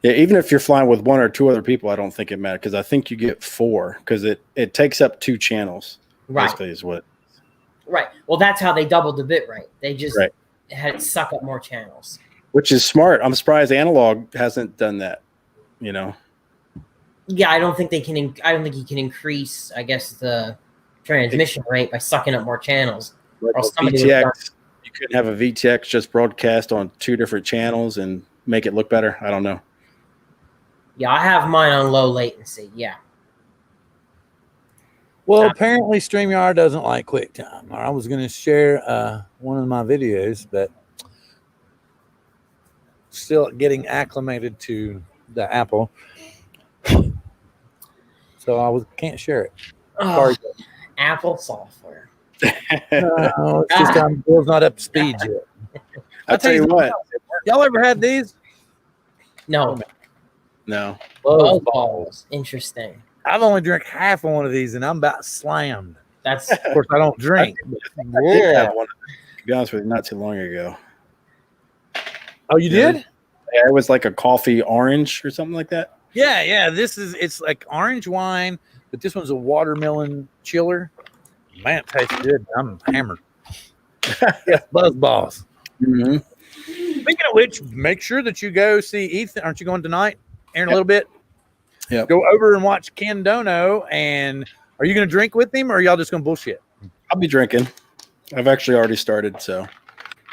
Yeah, even if you're flying with one or two other people, I don't think it matters because I think you get 4 because it takes up 2 channels. Right. Basically is what. Right. Well, that's how they doubled the bit rate. They just had it suck up more channels. Which is smart. I'm surprised analog hasn't done that. Yeah, I don't think you can increase, I guess, the transmission rate by sucking up more channels. Like VTX, you couldn't have a VTX just broadcast on 2 different channels and make it look better. I don't know. Yeah, I have mine on low latency. Yeah. Well, apparently StreamYard doesn't like QuickTime. I was going to share one of my videos, but still getting acclimated to the Apple. So can't share it. Sorry. Apple software. No, it's just Bill's not up to speed yet. I'll tell you what. Y'all ever had these? No. No. Buzz balls. Interesting. I've only drank half of one of these, and I'm about slammed. That's Of course, I don't drink. I did have one, to be honest with you, not too long ago. Oh, you did? Yeah, it was like a coffee orange or something like that. Yeah. It's like orange wine, but this one's a watermelon chiller. Man, it tastes good. I'm hammered. Yes, Buzz Balls. Mm-hmm. Speaking of which, make sure that you go see Ethan. Aren't you going tonight? Aaron, a little bit. Yeah. Go over and watch Ken Dono. And are you going to drink with him, or are y'all just going to bullshit? I'll be drinking. I've actually already started, so.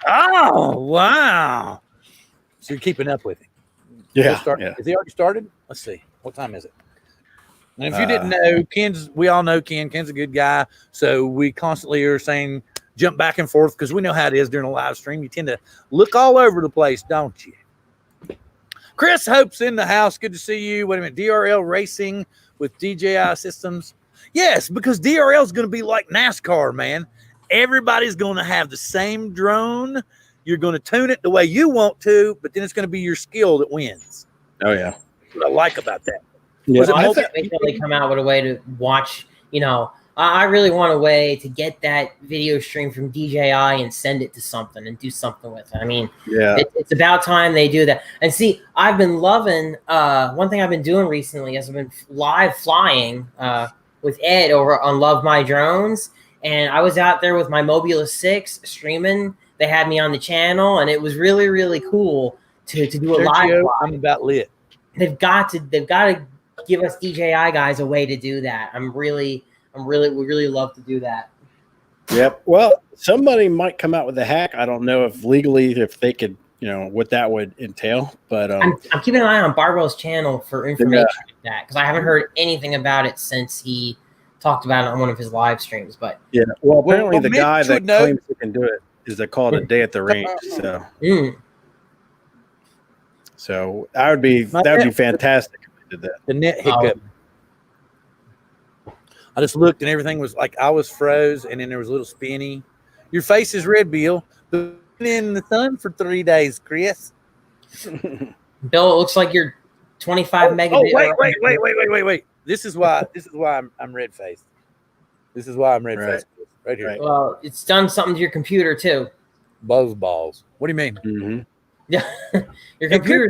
Oh, wow. So you're keeping up with him. Yeah. Is he already started? Let's see. What time is it? And if you didn't know, we all know Ken. Ken's a good guy. So we constantly are saying jump back and forth because we know how it is during a live stream. You tend to look all over the place, don't you? Chris Hope's in the house. Good to see you. Wait a minute. DRL Racing with DJI Systems. Yes, because DRL is going to be like NASCAR, man. Everybody's going to have the same drone. You're going to tune it the way you want to, but then it's going to be your skill that wins. Oh, yeah. That's what I like about that. Yeah, I hope they really come out with a way to watch, I really want a way to get that video stream from DJI and send it to something and do something with it. I mean, it's about time they do that. And see, I've been loving, one thing I've been doing recently is I've been live flying with Ed over on Love My Drones. And I was out there with my Mobula 6 streaming. They had me on the channel, and it was really, really cool to do a live. I'm about lit. They've got to give us DJI guys a way to do that. We really love to do that. Yep. Well, somebody might come out with a hack. I don't know if legally, if they could, what that would entail. But I'm keeping an eye on Barbell's channel for information like that, because I haven't heard anything about it since he talked about it on one of his live streams. But yeah, well, apparently the guy that claims he can do it is they call it a day at the range. So that would be fantastic if they did that. The net hiccup. I just looked and everything was like I was froze, and then there was a little spinny. Your face is red, Bill. Been in the sun for 3 days, Chris. Bill, it looks like you're 25 megabits. Oh, wait. This is why I'm red faced. This is why I'm red faced. Right here. Right. Well, it's done something to your computer too. Buzz balls. What do you mean? Mm-hmm. Yeah, your computer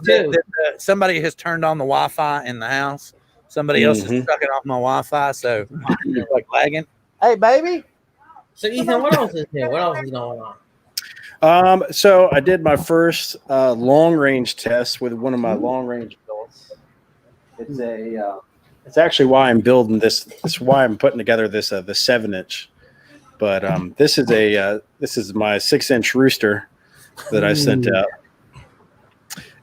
too. Somebody has turned on the Wi-Fi in the house. Somebody else is sucking off my Wi-Fi, so it's like lagging. Hey, baby. So, Ethan, what else is new? What else is going on? So I did my first long-range test with one of my long-range builds. It's actually why I'm building this. This is why I'm putting together this the 7-inch. But this is my 6-inch rooster that I sent out.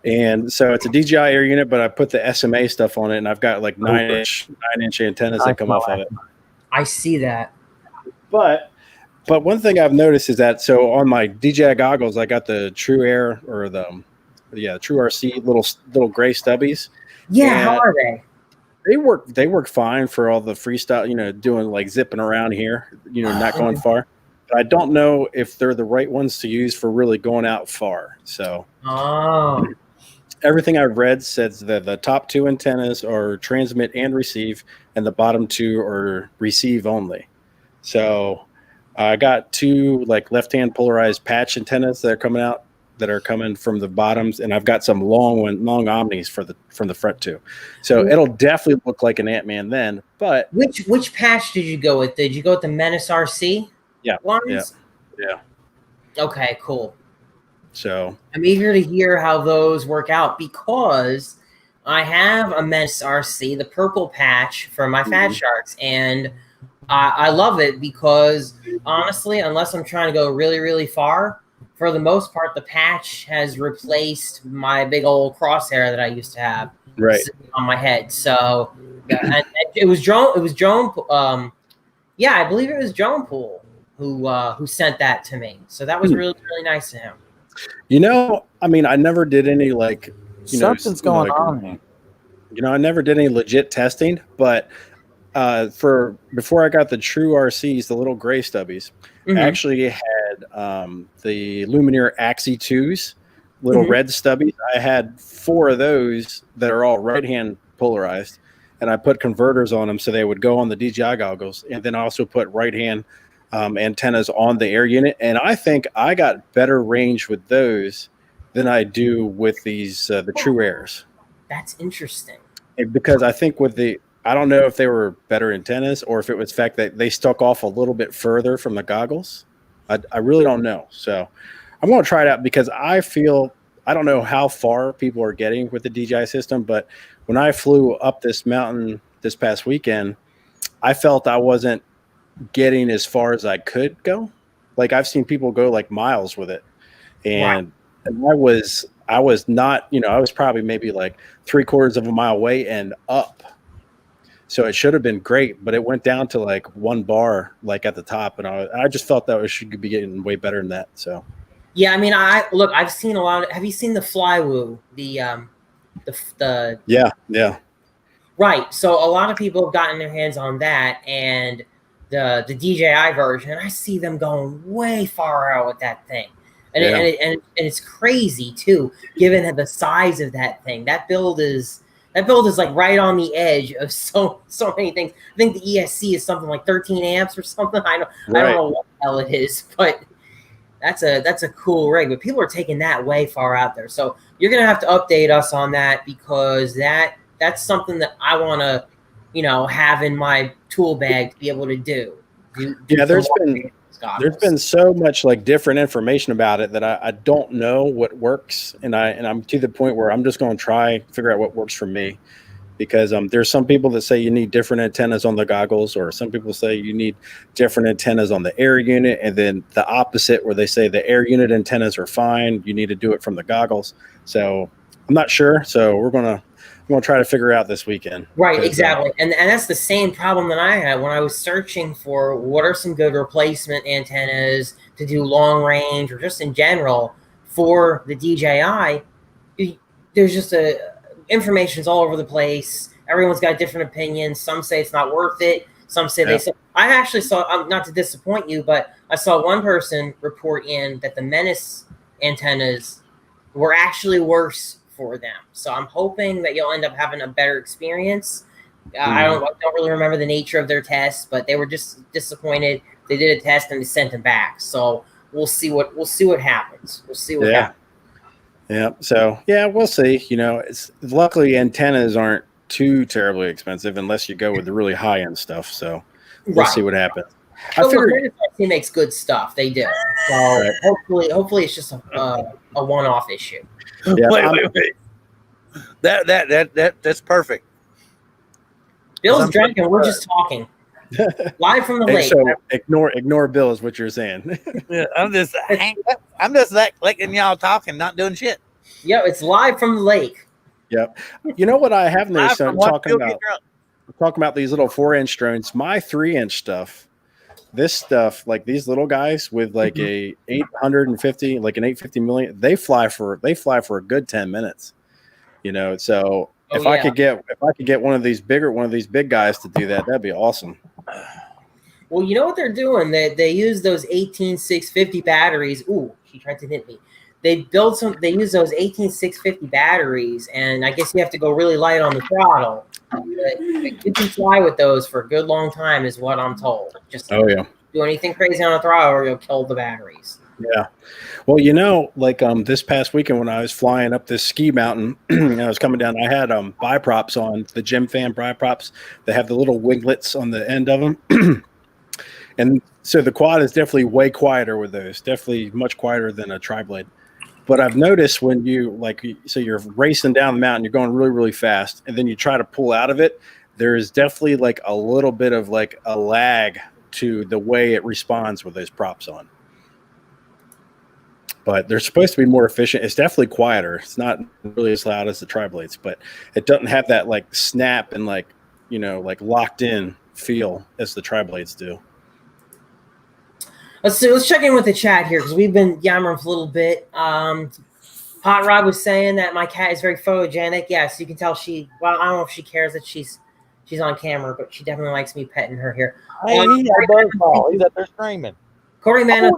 And so it's a DJI Air unit, but I put the SMA stuff on it, and I've got like 9-inch antennas that come off of it. I see that. But one thing I've noticed is that on my DJI goggles, I got the True Air or the True RC little gray stubbies. Yeah, how are they? They work fine for all the freestyle, doing like zipping around here, not going far. But I don't know if they're the right ones to use for really going out far. So everything I've read says that the top 2 antennas are transmit and receive, and the bottom 2 are receive only. So I got 2 like left-hand polarized patch antennas that are coming from the bottoms, and I've got some long omnis from the front too. So it'll definitely look like an Ant-Man then. But which patch did you go with? Did you go with the Menace RC? Yeah. Ones? Yeah. Okay, cool. So I'm eager to hear how those work out, because I have a Menace RC, the purple patch for my Fat Sharks, and I love it because honestly, unless I'm trying to go really, really far, for the most part, the patch has replaced my big old crosshair that I used to have on my head. So and it was Joan. I believe it was Joan Poole who sent that to me. So that was really, really nice of him. I mean, I never did any like, Something's going on here. I never did any legit testing, but for before I got the True RCs, the little gray stubbies, I actually had the Lumineer Axie 2s, little red stubbies. I had 4 of those that are all right-hand polarized, and I put converters on them so they would go on the DJI goggles, and then I also put right-hand antennas on the air unit, and I think I got better range with those than I do with these the True Airs. That's interesting. Because I think I don't know if they were better antennas or if it was the fact that they stuck off a little bit further from the goggles. I really don't know. So I'm going to try it out because I don't know how far people are getting with the DJI system, but when I flew up this mountain this past weekend, I felt I wasn't getting as far as I could go. Like I've seen people go like miles with it. And I was not, I was probably maybe like 3/4 of a mile away and up. So it should have been great, but it went down to like 1 bar, like at the top, and I just felt that it should be getting way better than that. So, yeah, I mean, I've seen a lot. Have you seen the Flywoo? The yeah, right. So a lot of people have gotten their hands on that, and the DJI version. I see them going way far out with that thing, and it's crazy too, given the size of that thing. That build is like right on the edge of so many things. I think the ESC is something like 13 amps or something. I don't know what the hell it is, but that's a cool rig. But people are taking that way far out there. So you're gonna have to update us on that because that's something that I want to, have in my tool bag to be able to do. There's been so much like different information about it that I don't know what works, and I'm to the point where I'm just going to try figure out what works for me, because there's some people that say you need different antennas on the goggles, or some people say you need different antennas on the air unit, and then the opposite where they say the air unit antennas are fine, you need to do it from the goggles. So I'm not sure. So we're going to try to figure out this weekend. Right, exactly. And that's the same problem that I had when I was searching for what are some good replacement antennas to do long range or just in general for the DJI. There's just information's all over the place. Everyone's got different opinions. Some say it's not worth it. Some say they say. I actually saw, not to disappoint you, but I saw one person report in that the Menace antennas were actually worse for them. So I'm hoping that you'll end up having a better experience. I don't really remember the nature of their test, but they were just disappointed. They did a test and they sent them back. So we'll see what happens. We'll see what happens. Yeah. So we'll see. It's luckily antennas aren't too terribly expensive unless you go with the really high end stuff. So we'll see what happens. I figured he makes good stuff. They do. So hopefully it's just a one-off issue. Yeah, wait. That's perfect. Bill's drinking. We're just talking. Live from the lake. So ignore Bill is what you're saying. Yeah, I'm just letting y'all talking, not doing shit. Yeah, it's live from the lake. Yep. You know what I have noticed? Talking about these little 4-inch drones. My 3-inch stuff. This stuff, like these little guys with like a 850, like an 850 million, they fly for a good 10 minutes. So if I could get one of these big guys to do that, that'd be awesome. Well, you know what they're doing? They use those 18650 batteries. Ooh, she tried to hit me. They use those 18650 batteries, and I guess you have to go really light on the throttle. You can fly with those for a good long time, is what I'm told. Just do anything crazy on the throttle, or you'll kill the batteries. Yeah. Well, like this past weekend when I was flying up this ski mountain, and I was coming down, I had biprops on, the Gym Fan biprops. They have the little winglets on the end of them, and so the quad is definitely way quieter with those. Definitely much quieter than a tri-blade. But I've noticed when you're racing down the mountain, you're going really, really fast, and then you try to pull out of it, there's definitely like a little bit of like a lag to the way it responds with those props on. But they're supposed to be more efficient. It's definitely quieter. It's not really as loud as the tri-blades, but it doesn't have that like snap and like locked in feel as the tri-blades do. Let's check in with the chat here because we've been yammering for a little bit. Hot Rod was saying that my cat is very photogenic. Yes, you can tell she. Well, I don't know if she cares that she's on camera, but she definitely likes me petting her here. Hey, he's up there screaming. Corey Mann,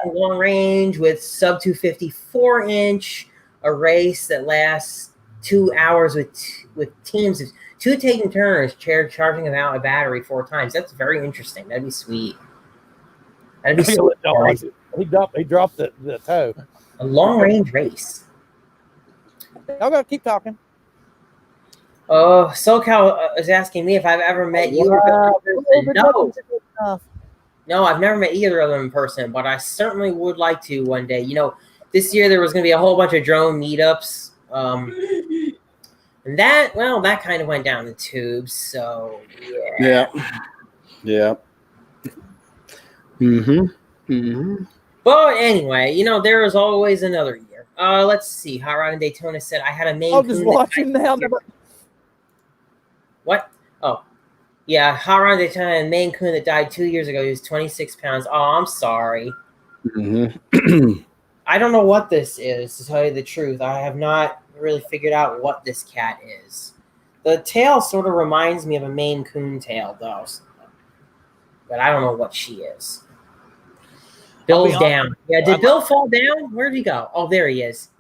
long range with sub 254-inch, a race that lasts 2 hours with teams of 2 taking turns, charging about a battery 4 times. That's very interesting. That'd be sweet. That'd be sweet. He dropped the toe. A long range race. Y'all gotta keep talking. Oh, SoCal is asking me if I've ever met you. No, I've never met either of them in person, but I certainly would like to one day. You know, this year there was going to be a whole bunch of drone meetups, and that kind of went down the tubes. So yeah. But anyway, you know, there is always another year. Let's see. Hot Rod in Daytona said I had a Maine Coon. Just watching now. What? Oh, yeah. Hot Rod in Daytona and Maine Coon that died 2 years ago. He was 26 pounds. Oh, I'm sorry. I don't know what this is, to tell you the truth. I have not really figured out what this cat is. The tail sort of reminds me of a Maine Coon tail, though. But I don't know what she is. Bill's down. Yeah, did Bill fall down? Where'd he go? Oh, there he is.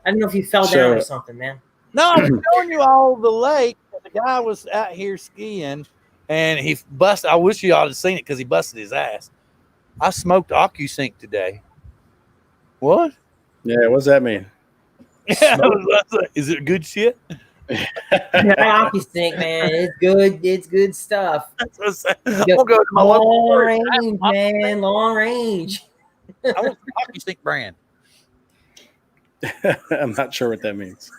I don't know if he fell down or something, man. No, I was showing you all the lake. The guy was out here skiing, and he busted. I wish you all had seen it because he busted his ass. I smoked OcuSync today. What? Yeah, what's that mean? Yeah, is it good shit? Yeah, OcuSync, man, it's good. It's good stuff. I'll go to my long range, man. Long range. I want the OcuSync brand. I'm not sure what that means.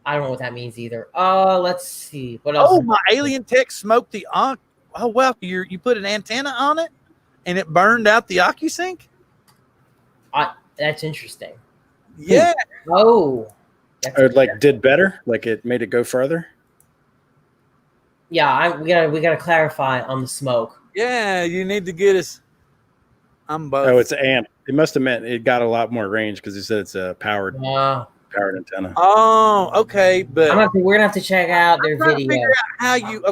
I don't know what that means either. Let's see. What else? Oh, my alien tech smoked the oh well, you put an antenna on it and it burned out the OcuSync? That's interesting. Yeah. Oh. Or like did better? Like it made it go further? Yeah, we gotta clarify on the smoke. Yeah, you need to get us. I'm both. Oh, it's an amp. It must have meant it got a lot more range because he said it's a powered antenna. Oh, okay, but we're gonna have to check out their video. Figure out how you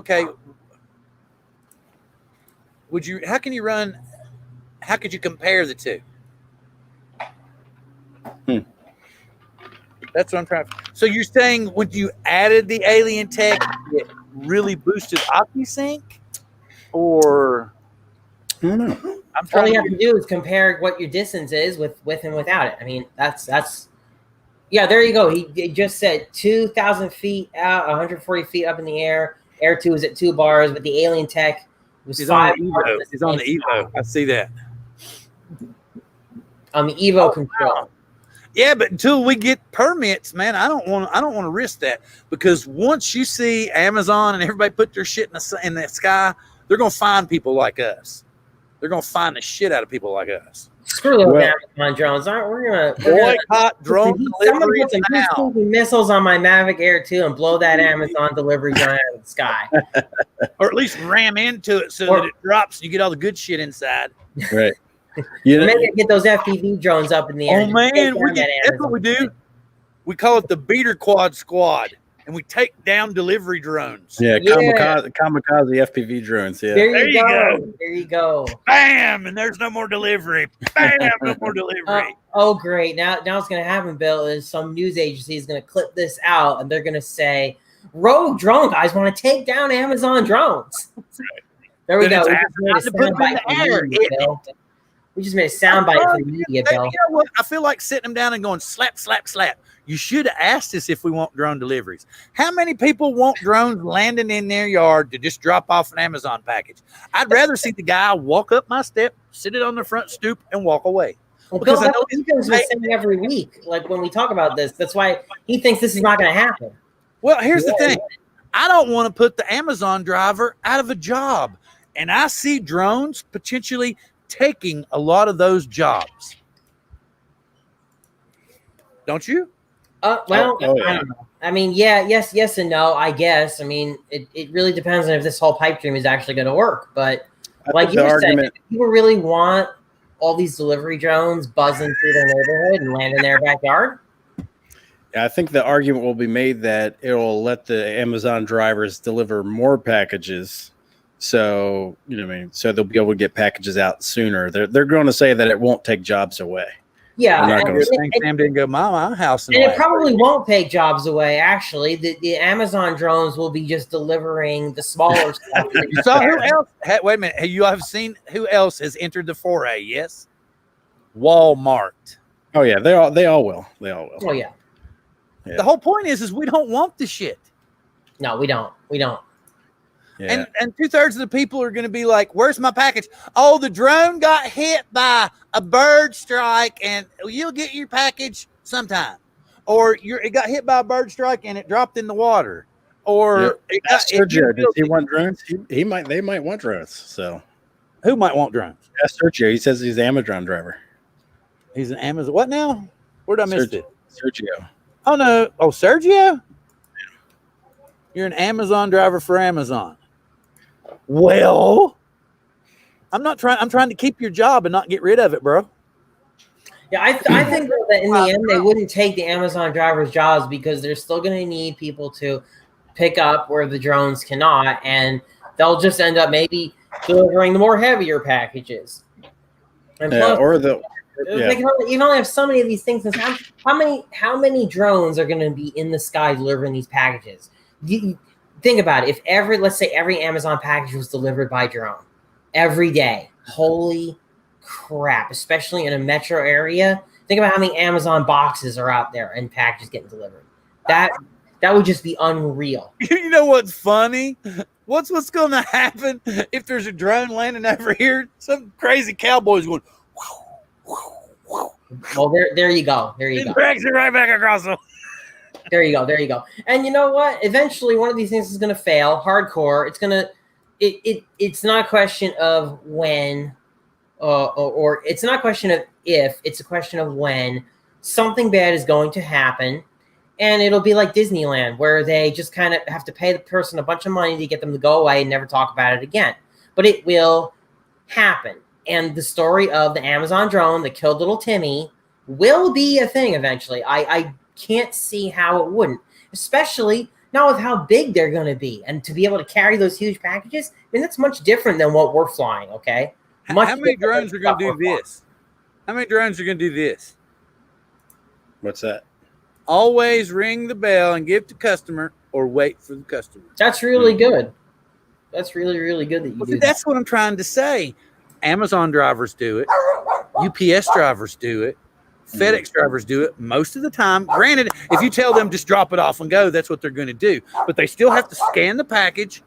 how could you compare the two? That's what I'm trying to. So you're saying when you added the alien tech, it really boosted OcuSync, or I don't know. All you have to do is compare what your distance is with and without it. I mean, that's yeah. There you go. He just said 2,000 feet out, 140 feet up in the air. Air 2 is at 2 bars, but the alien tech was 5 bars. He's on the Evo. I see that. On the Evo control. Wow. Yeah, but until we get permits, man, I don't want to risk that, because once you see Amazon and everybody put their shit in the sky, they're gonna find people like us. They're gonna find the shit out of people like us. Screw those Amazon drones. We're gonna boycott drone delivery now. Missiles on my Mavic Air 2 and blow that Amazon delivery drone out of the sky, or at least ram into it so that it drops and you get all the good shit inside. Right. Maybe get those FPV drones up in the air. Oh man, that's what we do. We call it the Beater Quad Squad, and we take down delivery drones. Yeah, kamikaze FPV drones. Yeah, there you go. There you go. Bam, and there's no more delivery. Bam, no more delivery. Oh, great! Now what's going to happen, Bill, is some news agency is going to clip this out, and they're going to say, "Rogue drone guys want to take down Amazon drones." There we go. We just made a soundbite for the media, Bill. You know what? I feel like sitting them down and going slap, slap, slap. You should have asked us if we want drone deliveries. How many people want drones landing in their yard to just drop off an Amazon package? I'd rather see the guy walk up my step, sit it on the front stoop, and walk away. Well, because Bill, he does the same every week. Like when we talk about this, that's why he thinks this is not going to happen. Well, here's the thing. I don't want to put the Amazon driver out of a job. And I see drones potentially taking a lot of those jobs. Don't you? I don't know. I mean, yes and no, I guess. I mean, it really depends on if this whole pipe dream is actually going to work. But like you were saying, if people really want all these delivery drones buzzing through their neighborhood and land in their backyard. Yeah, I think the argument will be made that it will let the Amazon drivers deliver more packages. So, you know what I mean? So they'll be able to get packages out sooner. They're going to say that it won't take jobs away. Yeah, I'm not Sam didn't go my house. And it probably won't take jobs away. Actually, the Amazon drones will be just delivering the smaller stuff. So who else? Hey, wait a minute. You have seen who else has entered the foray? Yes, Walmart. Oh yeah, they all will. Oh yeah. The whole point is we don't want the shit. No, we don't. We don't. Yeah. And 2/3 of the people are going to be like, "Where's my package? Oh, the drone got hit by a bird strike, and you'll get your package sometime." Or it got hit by a bird strike and it dropped in the water. Or Sergio, does he want drones? They might want drones. So who might want drones? Ask Sergio. He says he's an Amazon driver. He's an Amazon. What now? Where'd I miss it? Sergio. Oh no. Oh, Sergio? You're an Amazon driver for Amazon. Well, I'm trying to keep your job and not get rid of it, bro. Yeah, I think that in the end they wouldn't take the Amazon drivers' jobs because they're still going to need people to pick up where the drones cannot, and they'll just end up maybe delivering the more heavier packages. And plus, they can only have so many of these things. How many drones are going to be in the sky delivering these packages? Think about it. If let's say every Amazon package was delivered by drone every day, holy crap! Especially in a metro area, think about how many Amazon boxes are out there and packages getting delivered. That would just be unreal. You know what's funny? What's going to happen if there's a drone landing over here? Some crazy cowboy's going. Well, there you go. There you go. Drags it right back across the. There you go. And you know what? Eventually, one of these things is going to fail. Hardcore. It's gonna. It's not a question of when, or it's not a question of if. It's a question of when something bad is going to happen, and it'll be like Disneyland, where they just kind of have to pay the person a bunch of money to get them to go away and never talk about it again. But it will happen. And the story of the Amazon drone that killed little Timmy will be a thing eventually. I can't see how it wouldn't, especially now with how big they're going to be. And to be able to carry those huge packages, I mean, that's much different than what we're flying, okay? How many drones are going to do this? How many drones are going to do this? What's that? Always ring the bell and give to customer or wait for the customer. That's really good. That's really, really good that you do that. That's what I'm trying to say. Amazon drivers do it. UPS drivers do it. FedEx drivers do it most of the time. Granted, if you tell them just drop it off and go, that's what they're going to do. But they still have to scan the package,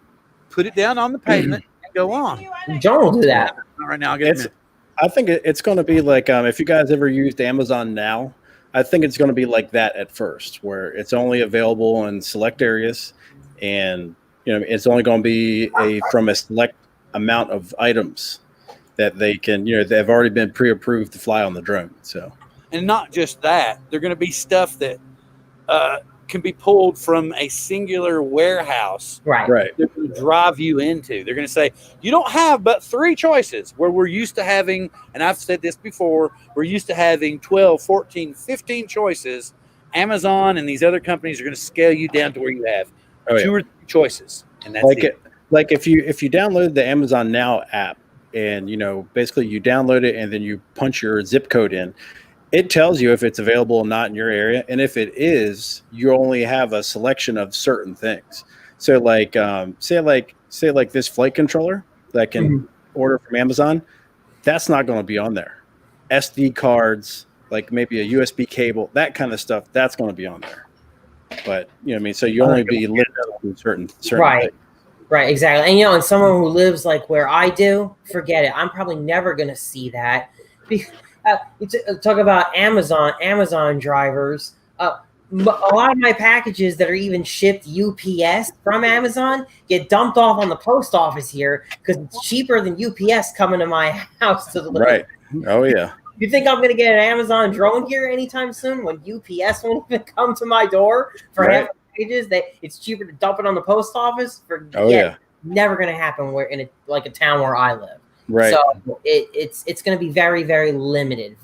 put it down on the pavement, and go on. John will do that. Not right now. I'll get it. I think it's going to be like if you guys ever used Amazon Now, I think it's going to be like that at first, where it's only available in select areas, and it's only going to be from a select amount of items that they can, they've already been pre-approved to fly on the drone. So, and not just that, they're going to be stuff that can be pulled from a singular warehouse. Right. They're going to drive you into. They're going to say, you don't have but 3 choices, where we're used to having, and I've said this before, we're used to having 12, 14, 15 choices. Amazon and these other companies are going to scale you down to where you have 2 or 3 choices. And that's it. Like if you download the Amazon Now app and, basically you download it and then you punch your zip code in, it tells you if it's available or not in your area. And if it is, you only have a selection of certain things. So like, say this flight controller that I can order from Amazon, that's not going to be on there. SD cards, like maybe a USB cable, that kind of stuff, that's going to be on there. But, so you only be limited to certain right. things. Right, exactly. And, and someone who lives like where I do, forget it. I'm probably never going to see that. Talk about Amazon drivers. A lot of my packages that are even shipped UPS from Amazon get dumped off on the post office here because it's cheaper than UPS coming to my house to deliver. Right. Oh, yeah. You think I'm going to get an Amazon drone here anytime soon when UPS won't even come to my door for half the packages. It's cheaper to dump it on the post office. Never going to happen where in a town where I live. Right. So it's going to be very, very limited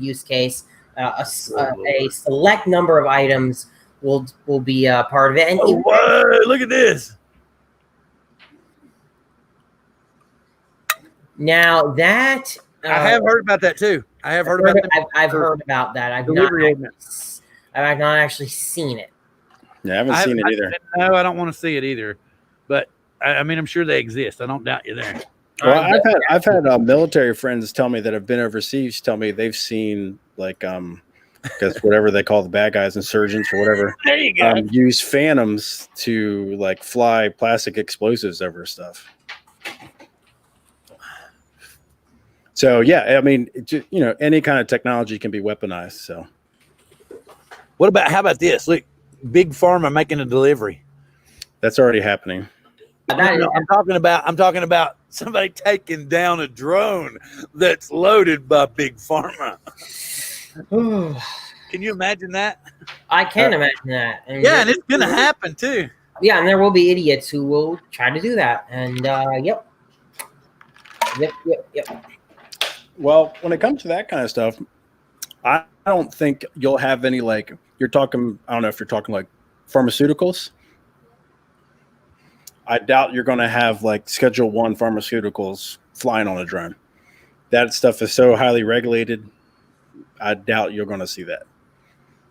use case. A select number of items will be part of it. And whoa, look at this. Now that I have heard about that too. I've heard about that. I've not actually seen it. Yeah, I haven't seen it either. No, I don't want to see it either. But I mean, I'm sure they exist. I don't doubt you there. Well, I've had military friends tell me that have been overseas tell me they've seen because whatever they call the bad guys, insurgents or whatever, there you go. Use phantoms to fly plastic explosives over stuff. So yeah, I mean, any kind of technology can be weaponized. So, how about this? Look, Big Pharma making a delivery. That's already happening. No, I'm talking about somebody taking down a drone that's loaded by Big Pharma. Can you imagine that? I can imagine that. And and it's going to happen too. Yeah, and there will be idiots who will try to do that. And yep. Well, when it comes to that kind of stuff, I don't think you'll have any you're talking. I don't know if you're talking pharmaceuticals. I doubt you're going to have Schedule 1 pharmaceuticals flying on a drone. That stuff is so highly regulated. I doubt you're going to see that.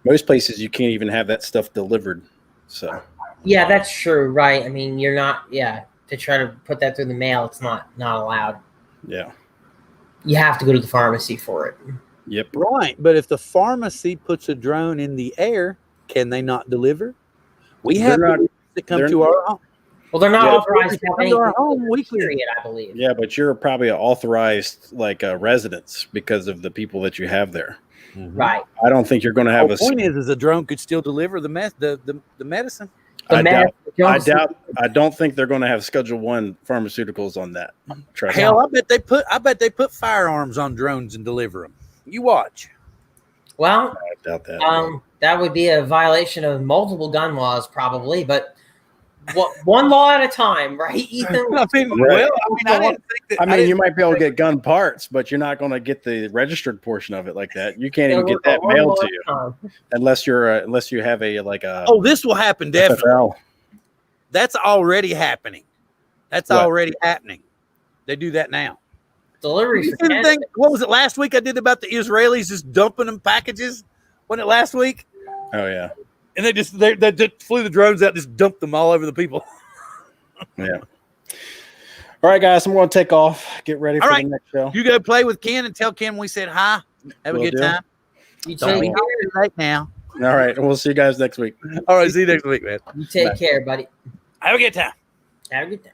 Most places you can't even have that stuff delivered. So yeah, that's true, right? I mean, you're not. Yeah, to try to put that through the mail, it's not allowed. Yeah, you have to go to the pharmacy for it. Yep. Right, but if the pharmacy puts a drone in the air, can they not deliver? We have to come to our home. Well, they're not authorized to have any period, I believe. Yeah, but you're probably an authorized residence because of the people that you have there. Mm-hmm. Right. I don't think you're going to have the point is a drone could still deliver the medicine. I don't think they're going to have Schedule 1 pharmaceuticals on that. Hell, I bet they put firearms on drones and deliver them. You watch. Well, I doubt that. That would be a violation of multiple gun laws, probably, but one law at a time, right, Ethan? I mean, you might be able to get gun parts, but you're not going to get the registered portion of it like that. You can't even get that mailed to you unless you have a Oh, this will happen definitely. FFL. That's already happening. Already happening. They do that now. Delivery. What was it last week? I did about the Israelis just dumping them packages. Wasn't it last week? Oh yeah. And they just flew the drones out, just dumped them all over the people. Yeah. All right, guys, I'm going to take off. Get ready for the next show. You go play with Ken and tell Ken we said hi. Have a good time. You take care right now. All right, we'll see you guys next week. All right, see you next week, man. You take care, buddy. Have a good time. Have a good time.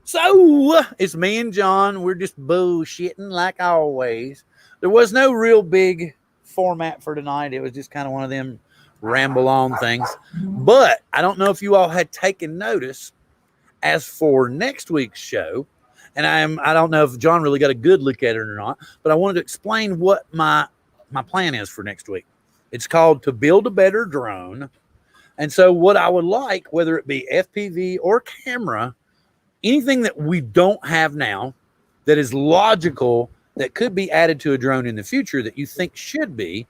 So it's me and John. We're just bullshitting like always. There was no real big format for tonight. It was just kind of one of them ramble on things. But I don't know if you all had taken notice as for next week's show, and I don't know if John really got a good look at it or not, but I wanted to explain what my plan is for next week. It's called To Build a Better Drone. And so what I would like, whether it be FPV or camera, anything that we don't have now that is logical that could be added to a drone in the future that you think should be,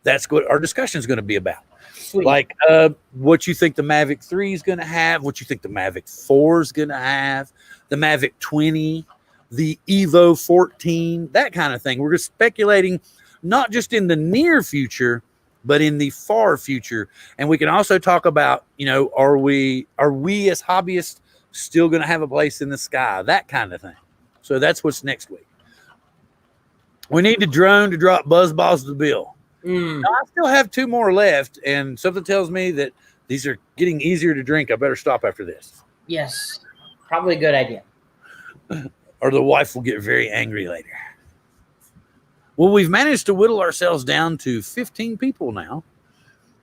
that's what our discussion is going to be about. Sweet. Like what you think the Mavic 3 is going to have, what you think the Mavic 4 is going to have, the Mavic 20, the Evo 14, that kind of thing. We're just speculating not just in the near future, but in the far future. And we can also talk about, are we as hobbyists still going to have a place in the sky, that kind of thing. So that's what's next week. We need the drone to drop buzz balls to the bill. Now, I still have 2 more left, and something tells me that these are getting easier to drink. I better stop after this. Yes, probably a good idea. Or the wife will get very angry later. Well, we've managed to whittle ourselves down to 15 people now.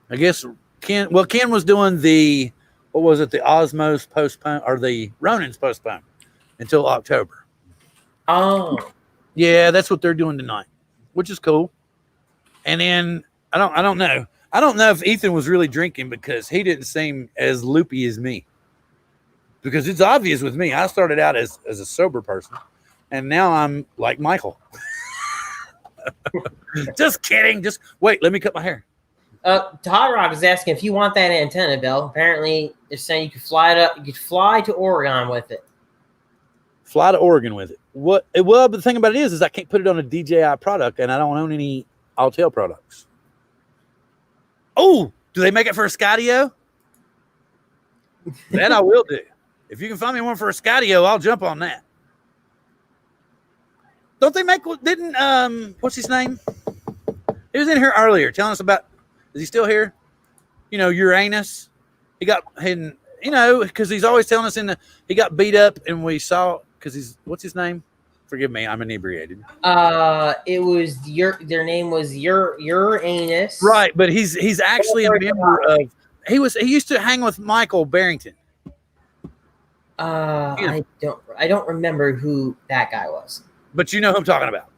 I guess Ken was doing the Osmos postpone, or the Ronin's postpone until October. Oh. Yeah, that's what they're doing tonight, which is cool. And then I don't know. I don't know if Ethan was really drinking because he didn't seem as loopy as me. Because it's obvious with me. I started out as a sober person, and now I'm like Michael. Just kidding. Just wait. Let me cut my hair. Hot Rock is asking if you want that antenna, Bill. Apparently, they're saying you could fly it up. You could fly to Oregon with it. Fly to Oregon with it. What? Well, but the thing about it is I can't put it on a DJI product, and I don't own any Altel products. Oh, do they make it for a Skydio? That I will do. If you can find me one for a Skydio, I'll jump on that. Don't they make? Didn't what's his name? He was in here earlier telling us about. Is he still here? You know, Uranus. He got hidden. You know, because he's always telling us he got beat up, and we saw because what's his name? Forgive me, I'm inebriated. It was their name was Uranus. Right, but he's actually a member of. He used to hang with Michael Barrington. I don't remember who that guy was. But you know who I'm talking about.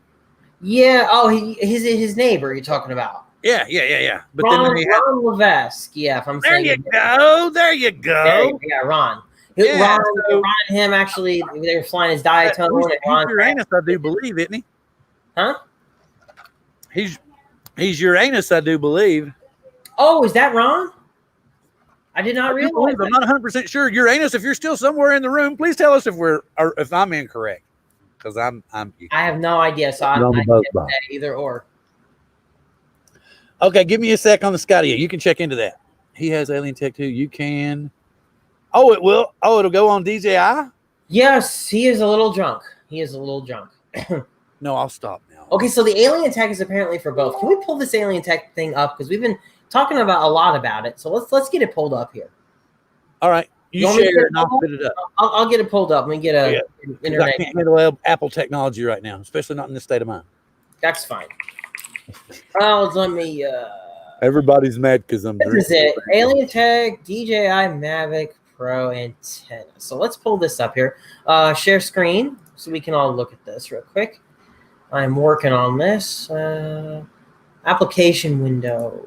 Yeah. Oh, his neighbor. You're talking about. Yeah. But Ron then Levesque. Yeah, if I'm there saying. You go. There you go. Yeah, Ron. Yeah, Ron and him actually, they were flying his diatone. He's Uranus, I do believe, isn't he? Huh? He's Uranus, I do believe. Oh, is that Ron? I did not realize. I'm not 100% sure. Uranus, if you're still somewhere in the room, please tell us if I'm incorrect, because I have no idea, so I can't say either or. Okay, give me a sec on the Skydio. You can check into that. He has Alien Tech too. You can. Oh, it will. Oh, it'll go on DJI. Yes, he is a little drunk. No, I'll stop now. Okay, so the Alien Tech is apparently for both. Can we pull this Alien Tech thing up because we've been talking about a lot about it. So let's get it pulled up here. All right, you share it and I'll put it up. I'll get it pulled up. Let me get internet. I can't handle Apple technology right now, especially not in this state of mind. That's fine. Oh, let me. Everybody's mad because I'm. This is it. Alien Tech DJI Mavic Pro antenna. So let's pull this up here. Share screen so we can all look at this real quick. I'm working on this. Application window.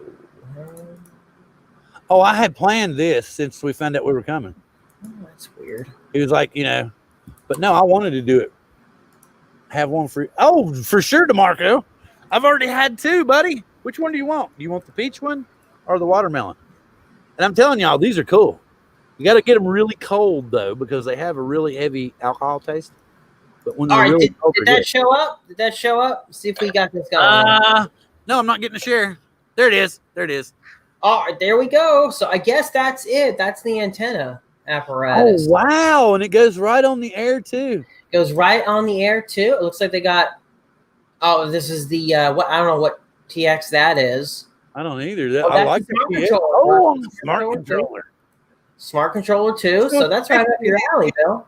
Oh, I had planned this since we found out we were coming. Oh, that's weird. He was like, but no, I wanted to do it. Have one for for sure, DeMarco. I've already had two, buddy. Which one do you want? Do you want the peach one or the watermelon? And I'm telling y'all, these are cool. You got to get them really cold though, because they have a really heavy alcohol taste. But when they're really cold, did that show up? Did that show up? See if we got this going. No, I'm not getting a share. There it is. All right, there we go. So I guess that's it. That's the antenna apparatus. Oh, wow. And it goes right on the air, too. Goes right on the air, too. It looks like they got... Oh, this is the... I don't know what TX that is. I don't either. I like the smart controller. Smart controller. Smart controller, too. So that's right up your alley, Bill.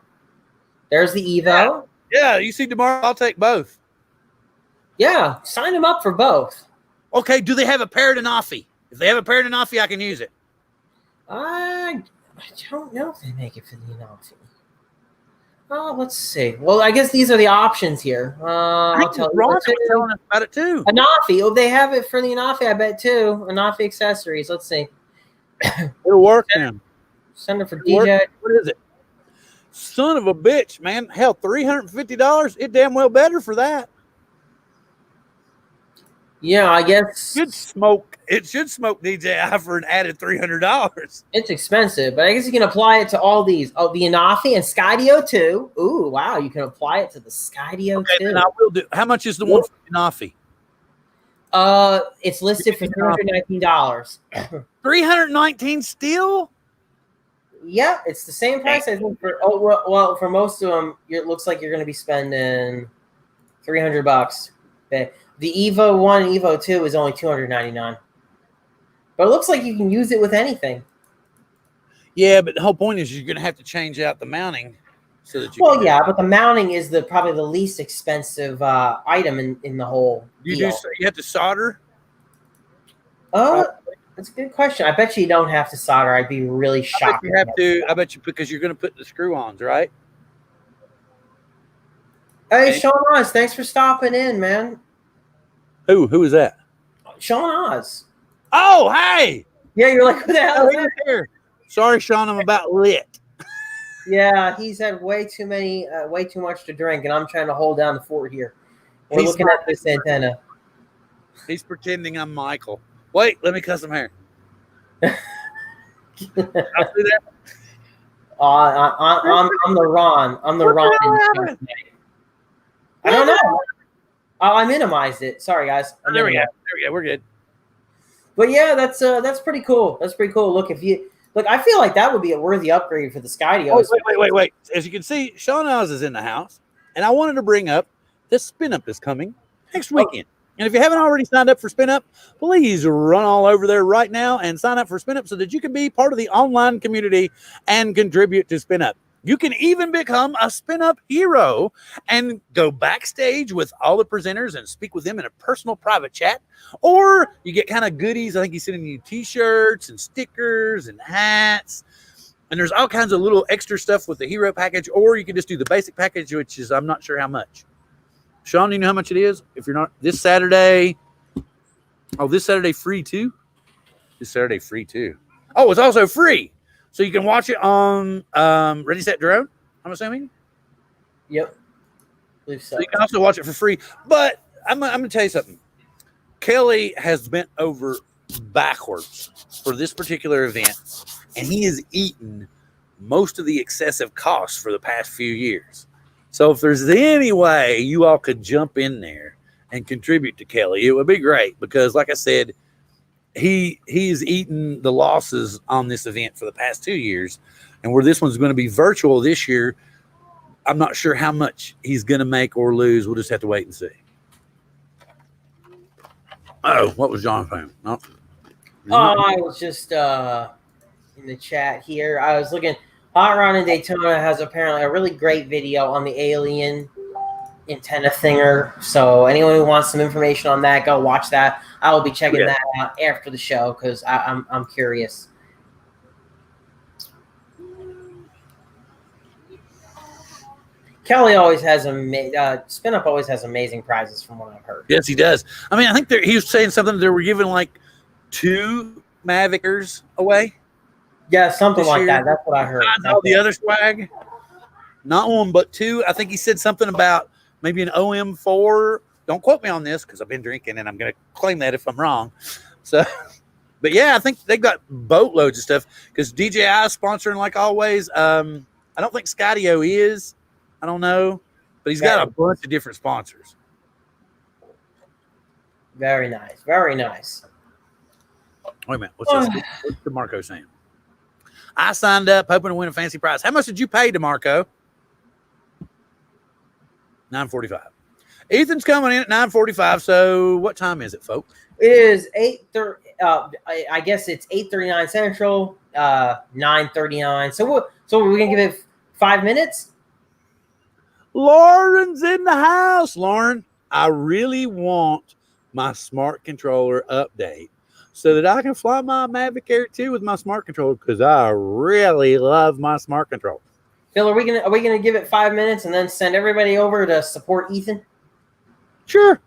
There's the Evo. Yeah, you see tomorrow, I'll take both. Yeah, sign them up for both. Okay, do they have a Paradenoffy? If they have a Paradenoffy, I can use it. I don't know if they make it for the Anafi. Oh, let's see. Well, I guess these are the options here. I'll tell you. Ron was telling us about it too. Anafi. Oh, they have it for the Anafi, I bet too. Anafi accessories. Let's see. It'll work then. Send it for DJ. What is it? Son of a bitch, man. Hell, $350. It damn well better for that. Yeah, I guess It should smoke DJI for an added $300. it's expensive, but I guess you can apply it to all these. Oh, the Anafi and Skydio too. Ooh, wow, you can apply it to the Skydio too. Then I will do. How much is the one for Anafi? It's listed for $319. $319 still? Yeah, it's the same price I think for. Oh well, for most of them, it looks like you're going to be spending $300. Okay. The Evo 1 and Evo 2 is only $299. But it looks like you can use it with anything. Yeah, but the whole point is you're going to have to change out the mounting so that you. Well, yeah, but the mounting is probably the least expensive item in the whole. You have to solder. That's a good question. I bet you don't have to solder. I'd be really shocked. I bet you because you're going to put the screw-ons, right? Hey, Sean Oz, thanks for stopping in, man. Who is that? Sean Oz. Oh, hey. Yeah, you're like, who the hell Oh, is that? here. Sorry, Sean, I'm about lit. Yeah, he's had way too much to drink, and I'm trying to hold down the fort here. We're He's looking at this antenna. He's pretending I'm Michael. Wait, let me cut some hair. I'll see that. I'm the Ron. I'm the Ron. I don't know. Oh, I minimized it. Sorry, guys. There we go. We're good. But yeah, that's pretty cool. That's pretty cool. Look, I feel like that would be a worthy upgrade for the Skydio. Oh, wait. As you can see, Sean Oz is in the house, and I wanted to bring up this spin up is coming next weekend. And if you haven't already signed up for Spin Up, please run all over there right now and sign up for Spin Up so that you can be part of the online community and contribute to Spin Up. You can even become a Spin Up hero and go backstage with all the presenters and speak with them in a personal private chat. Or you get kind of goodies. I think he's sending you t-shirts and stickers and hats. And there's all kinds of little extra stuff with the hero package. Or you can just do the basic package, which is I'm not sure how much. Sean, do you know how much it is? If you're not this Saturday. Oh, this Saturday free too? This Saturday free too. Oh, it's also free. So you can watch it on Ready, Set, Drone, I'm assuming? Yep. I believe so. So you can also watch it for free. But I'm going to tell you something. Kelly has bent over backwards for this particular event, and he has eaten most of the excessive costs for the past few years. So if there's any way you all could jump in there and contribute to Kelly, it would be great because, like I said, he's eaten the losses on this event for the past 2 years, and where this one's going to be virtual this year, I'm not sure how much he's going to make or lose. We'll just have to wait and see. Oh, what was John saying? No. I was just in the chat here. I was looking. Hot Rod in Daytona has apparently a really great video on the alien antenna thinger. So anyone who wants some information on that, go watch that. I will be checking that out after the show because I'm curious. Kelly always has Spin Up always has amazing prizes from what I've heard. Yes, he does. I mean, I think he was saying something. They were giving like 2 Mavicers away. Yeah, something like that. That's what I heard. All the other swag, not 1 but 2. I think he said something about maybe an OM4. Don't quote me on this because I've been drinking and I'm going to claim that if I'm wrong. So, but yeah, I think they've got boatloads of stuff because DJI is sponsoring like always. I don't think Skydio is. I don't know, but he's got a bunch of different sponsors. Very nice. Very nice. Wait a minute. What's DeMarco saying? I signed up hoping to win a fancy prize. How much did you pay, DeMarco? $9.45. Ethan's coming in at 9:45. So what time is it, folks? It is 8:30. I guess it's 8:39 Central. 9:39. So we're gonna give it 5 minutes. Lauren's in the house. Lauren, I really want my smart controller update so that I can fly my Mavic Air 2 with my smart controller because I really love my smart controller. Phil, are we gonna give it 5 minutes and then send everybody over to support Ethan? Sure.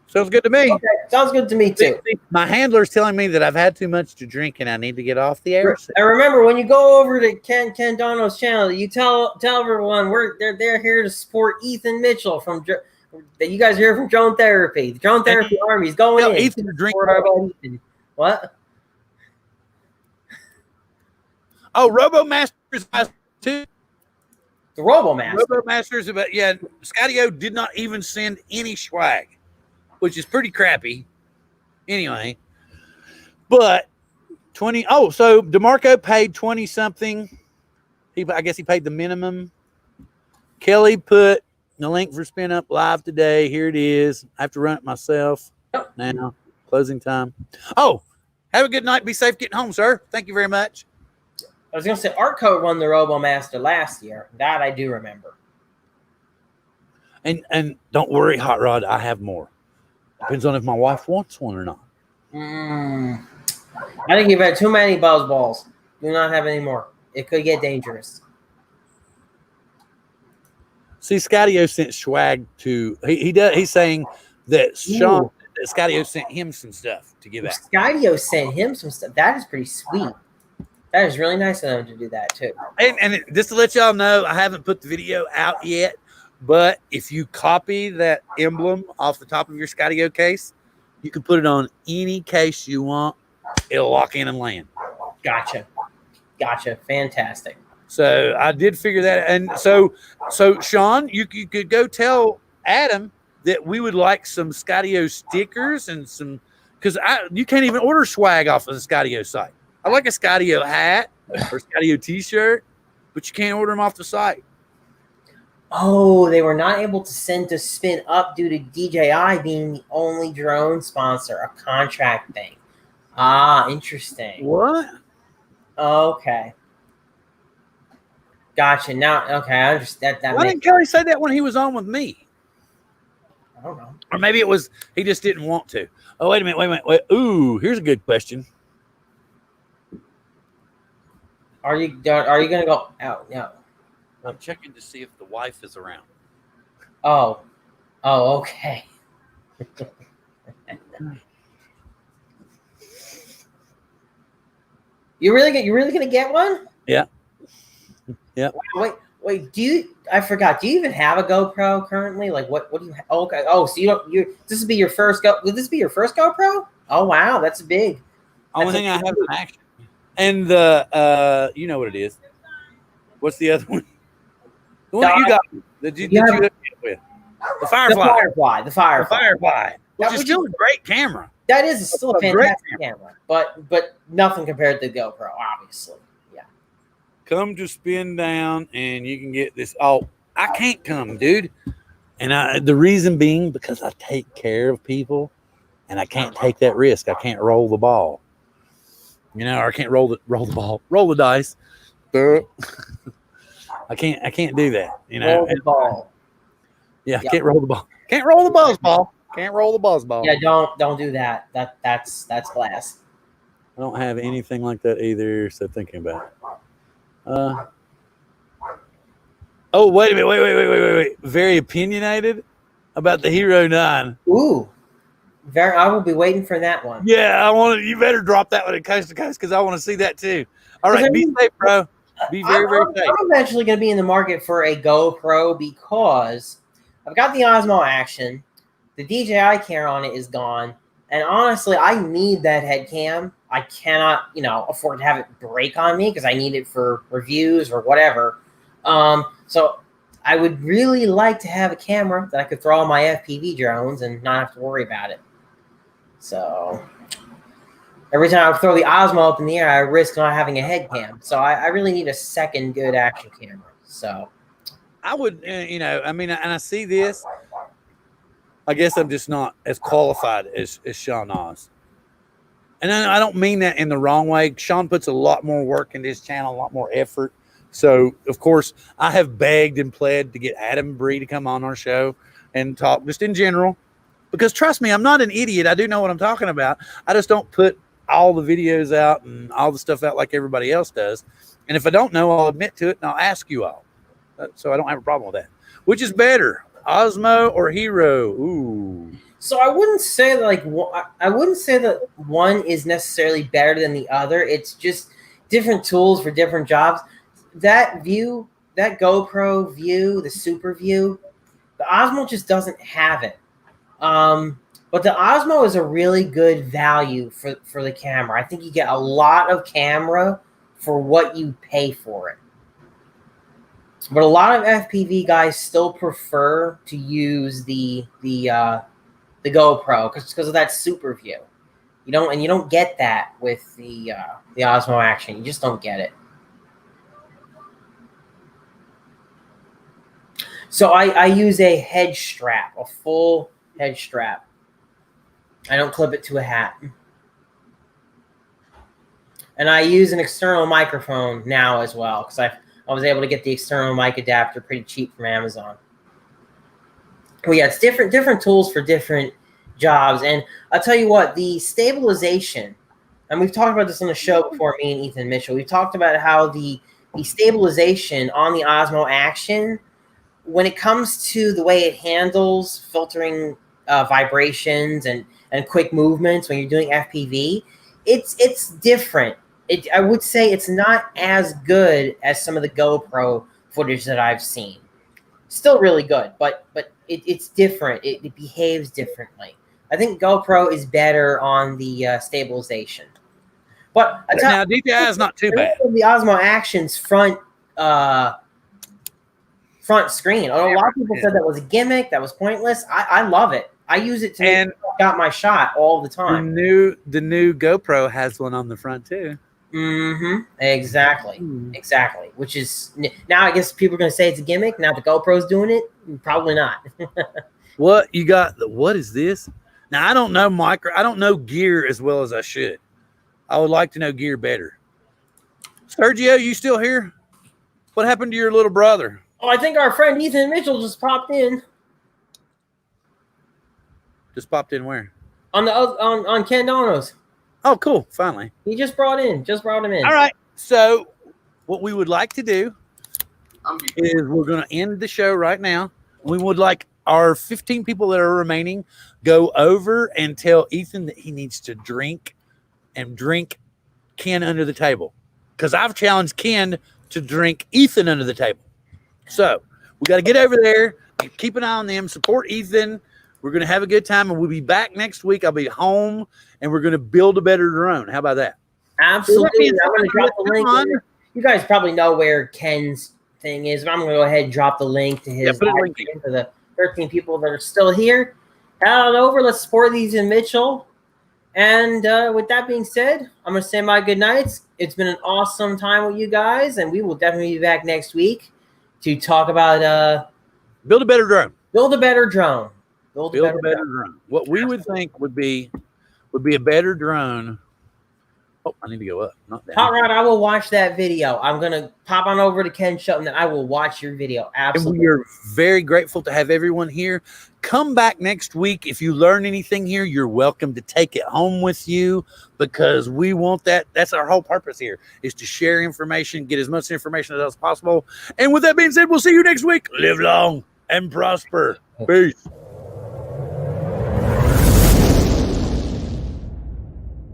Sounds good to me. Okay, sounds good to me too. My handler's telling me that I've had too much to drink and I need to get off the air. And remember, when you go over to Ken Dono's channel, you tell everyone they're here to support Ethan Mitchell that you guys hear from Drone Therapy. The Drone Therapy Army is going in. Ethan to drink. Ethan. What? Oh, RoboMasters too. The RoboMaster. RoboMasters, but yeah, Skydio did not even send any swag, which is pretty crappy. Anyway, but 20. Oh, so DeMarco paid 20 something. I guess he paid the minimum. Kelly put the link for Spin Up live today. Here it is. I have to run it myself now. Closing time. Oh, have a good night. Be safe getting home, sir. Thank you very much. I was going to say, Artcode won the RoboMaster last year. That I do remember. And don't worry, Hot Rod, I have more. Depends on if my wife wants one or not. I think you've had too many buzz balls. Do not have any more. It could get dangerous. See, Skydio sent swag to he does. He's saying that Sean Skydio sent him some stuff to give out. Skydio sent him some stuff. That is pretty sweet. That is really nice of them to do that too. And just to let y'all know, I haven't put the video out yet, but if you copy that emblem off the top of your Skydio case, you can put it on any case you want. It'll lock in and land. Gotcha. Fantastic. So I did figure that. And so Sean, you could go tell Adam that we would like some Skydio stickers and some, because you can't even order swag off of the Skydio site. I like a Skydio hat or Skydio t-shirt, but you can't order them off the site. Oh, they were not able to send to Spin Up due to DJI being the only drone sponsor, a contract thing. Ah, interesting. What? Okay. Gotcha. Now, okay, I understand that. Why didn't Kelly say that when he was on with me? I don't know. Or maybe it was he just didn't want to. Oh, wait a minute. Wait. Ooh, here's a good question. Are you gonna go out? No. I'm checking to see if the wife is around. Oh, okay. You're really gonna get one? Yeah. Yeah. Wait. I forgot. Do you even have a GoPro currently? Like, what do you? Okay. Oh, so this would be your first Would this be your first GoPro? Oh, wow, that's big. Only thing I have in action. And the you know what it is. What's the other one? The one that you got. Did you hook me up with? The Firefly. The Firefly. Which is still a great camera. That is still a fantastic camera. But nothing compared to the GoPro, obviously. Yeah. Come to Spin Down and you can get this. Oh, I can't come, dude. And the reason being because I take care of people and I can't take that risk. I can't roll the ball. You know, or I can't roll the dice. I can't do that. You know, roll the ball. Yeah, yep. Can't roll the ball. Can't roll the buzz ball. Can't roll the buzz ball. Yeah, don't do that. That's glass. I don't have anything like that either. So thinking about it. Oh, wait a minute. Wait. Very opinionated about the Hero 9. Ooh. I will be waiting for that one. Yeah, you better drop that one at Coast to Coast because I want to see that too. All right, be safe, bro. Be very safe. I'm eventually going to be in the market for a GoPro because I've got the Osmo Action. The DJI camera on it is gone. And honestly, I need that head cam. I cannot, afford to have it break on me because I need it for reviews or whatever. So I would really like to have a camera that I could throw on my FPV drones and not have to worry about it. So every time I throw the Osmo up in the air, I risk not having a head cam. So I really need a second good action camera. So I would, and I see this. I guess I'm just not as qualified as Sean Oz. And I don't mean that in the wrong way. Sean puts a lot more work into his channel, a lot more effort. So, of course, I have begged and pled to get Adam Bree to come on our show and talk just in general. Because trust me, I'm not an idiot. I do know what I'm talking about. I just don't put all the videos out and all the stuff out like everybody else does. And if I don't know, I'll admit to it and I'll ask you all. So I don't have a problem with that. Which is better, Osmo or Hero? Ooh. So I wouldn't say that one is necessarily better than the other. It's just different tools for different jobs. That GoPro view, the super view, the Osmo just doesn't have it. But the Osmo is a really good value for the camera. I think you get a lot of camera for what you pay for it. But a lot of FPV guys still prefer to use the GoPro because of that super view. You don't get that with the Osmo Action. You just don't get it. So I use a head strap, a full head strap. I don't clip it to a hat. And I use an external microphone now as well because I was able to get the external mic adapter pretty cheap from Amazon. Well, yeah, it's different tools for different jobs. And I'll tell you what, the stabilization, and we've talked about this on the show before, me and Ethan Mitchell. We talked about how the stabilization on the Osmo Action, when it comes to the way it handles filtering vibrations and quick movements when you're doing FPV. It's different. I would say it's not as good as some of the GoPro footage that I've seen. Still really good, but it's different. It behaves differently. I think GoPro is better on the stabilization. But Now DJI is not too bad. The Osmo Action's front screen. A lot of people said that was a gimmick, that was pointless. I love it. I use it to make sure I got my shot all the time. The new GoPro has one on the front too. Exactly. Which is now I guess people are gonna say it's a gimmick. Now the GoPro's doing it. Probably not. What you got? What is this? Now I don't know I don't know gear as well as I should. I would like to know gear better. Sergio, you still here? What happened to your little brother? Oh, I think our friend Ethan Mitchell just popped in. Just popped in where? On Ken Dono's. Oh, cool. Finally. He just brought him in. All right. So what we would like to do is we're going to end the show right now. We would like our 15 people that are remaining go over and tell Ethan that he needs to drink Ken under the table. Because I've challenged Ken to drink Ethan under the table. So we got to get over there and keep an eye on them. Support Ethan. We're going to have a good time, and we'll be back next week. I'll be home, and we're going to build a better drone. How about that? Absolutely. I'm going to drop the link. You guys probably know where Ken's thing is, but I'm going to go ahead and drop the link to his link for the 13 people that are still here. Head on over. Let's support Ethan Mitchell. And with that being said, I'm going to say my good nights. It's been an awesome time with you guys, and we will definitely be back next week to talk about build a better drone. Build a better drone. Build a better drone. What we would think would be a better drone. Oh, I need to go up, not down. Hot Rod, I will watch that video. I'm gonna pop on over to Ken Shelton and I will watch your video. Absolutely. And we are very grateful to have everyone here. Come back next week. If you learn anything here, you're welcome to take it home with you, because we want that. That's our whole purpose here, is to share information, get as much information as possible. And with that being said, we'll see you next week. Live long and prosper. Peace.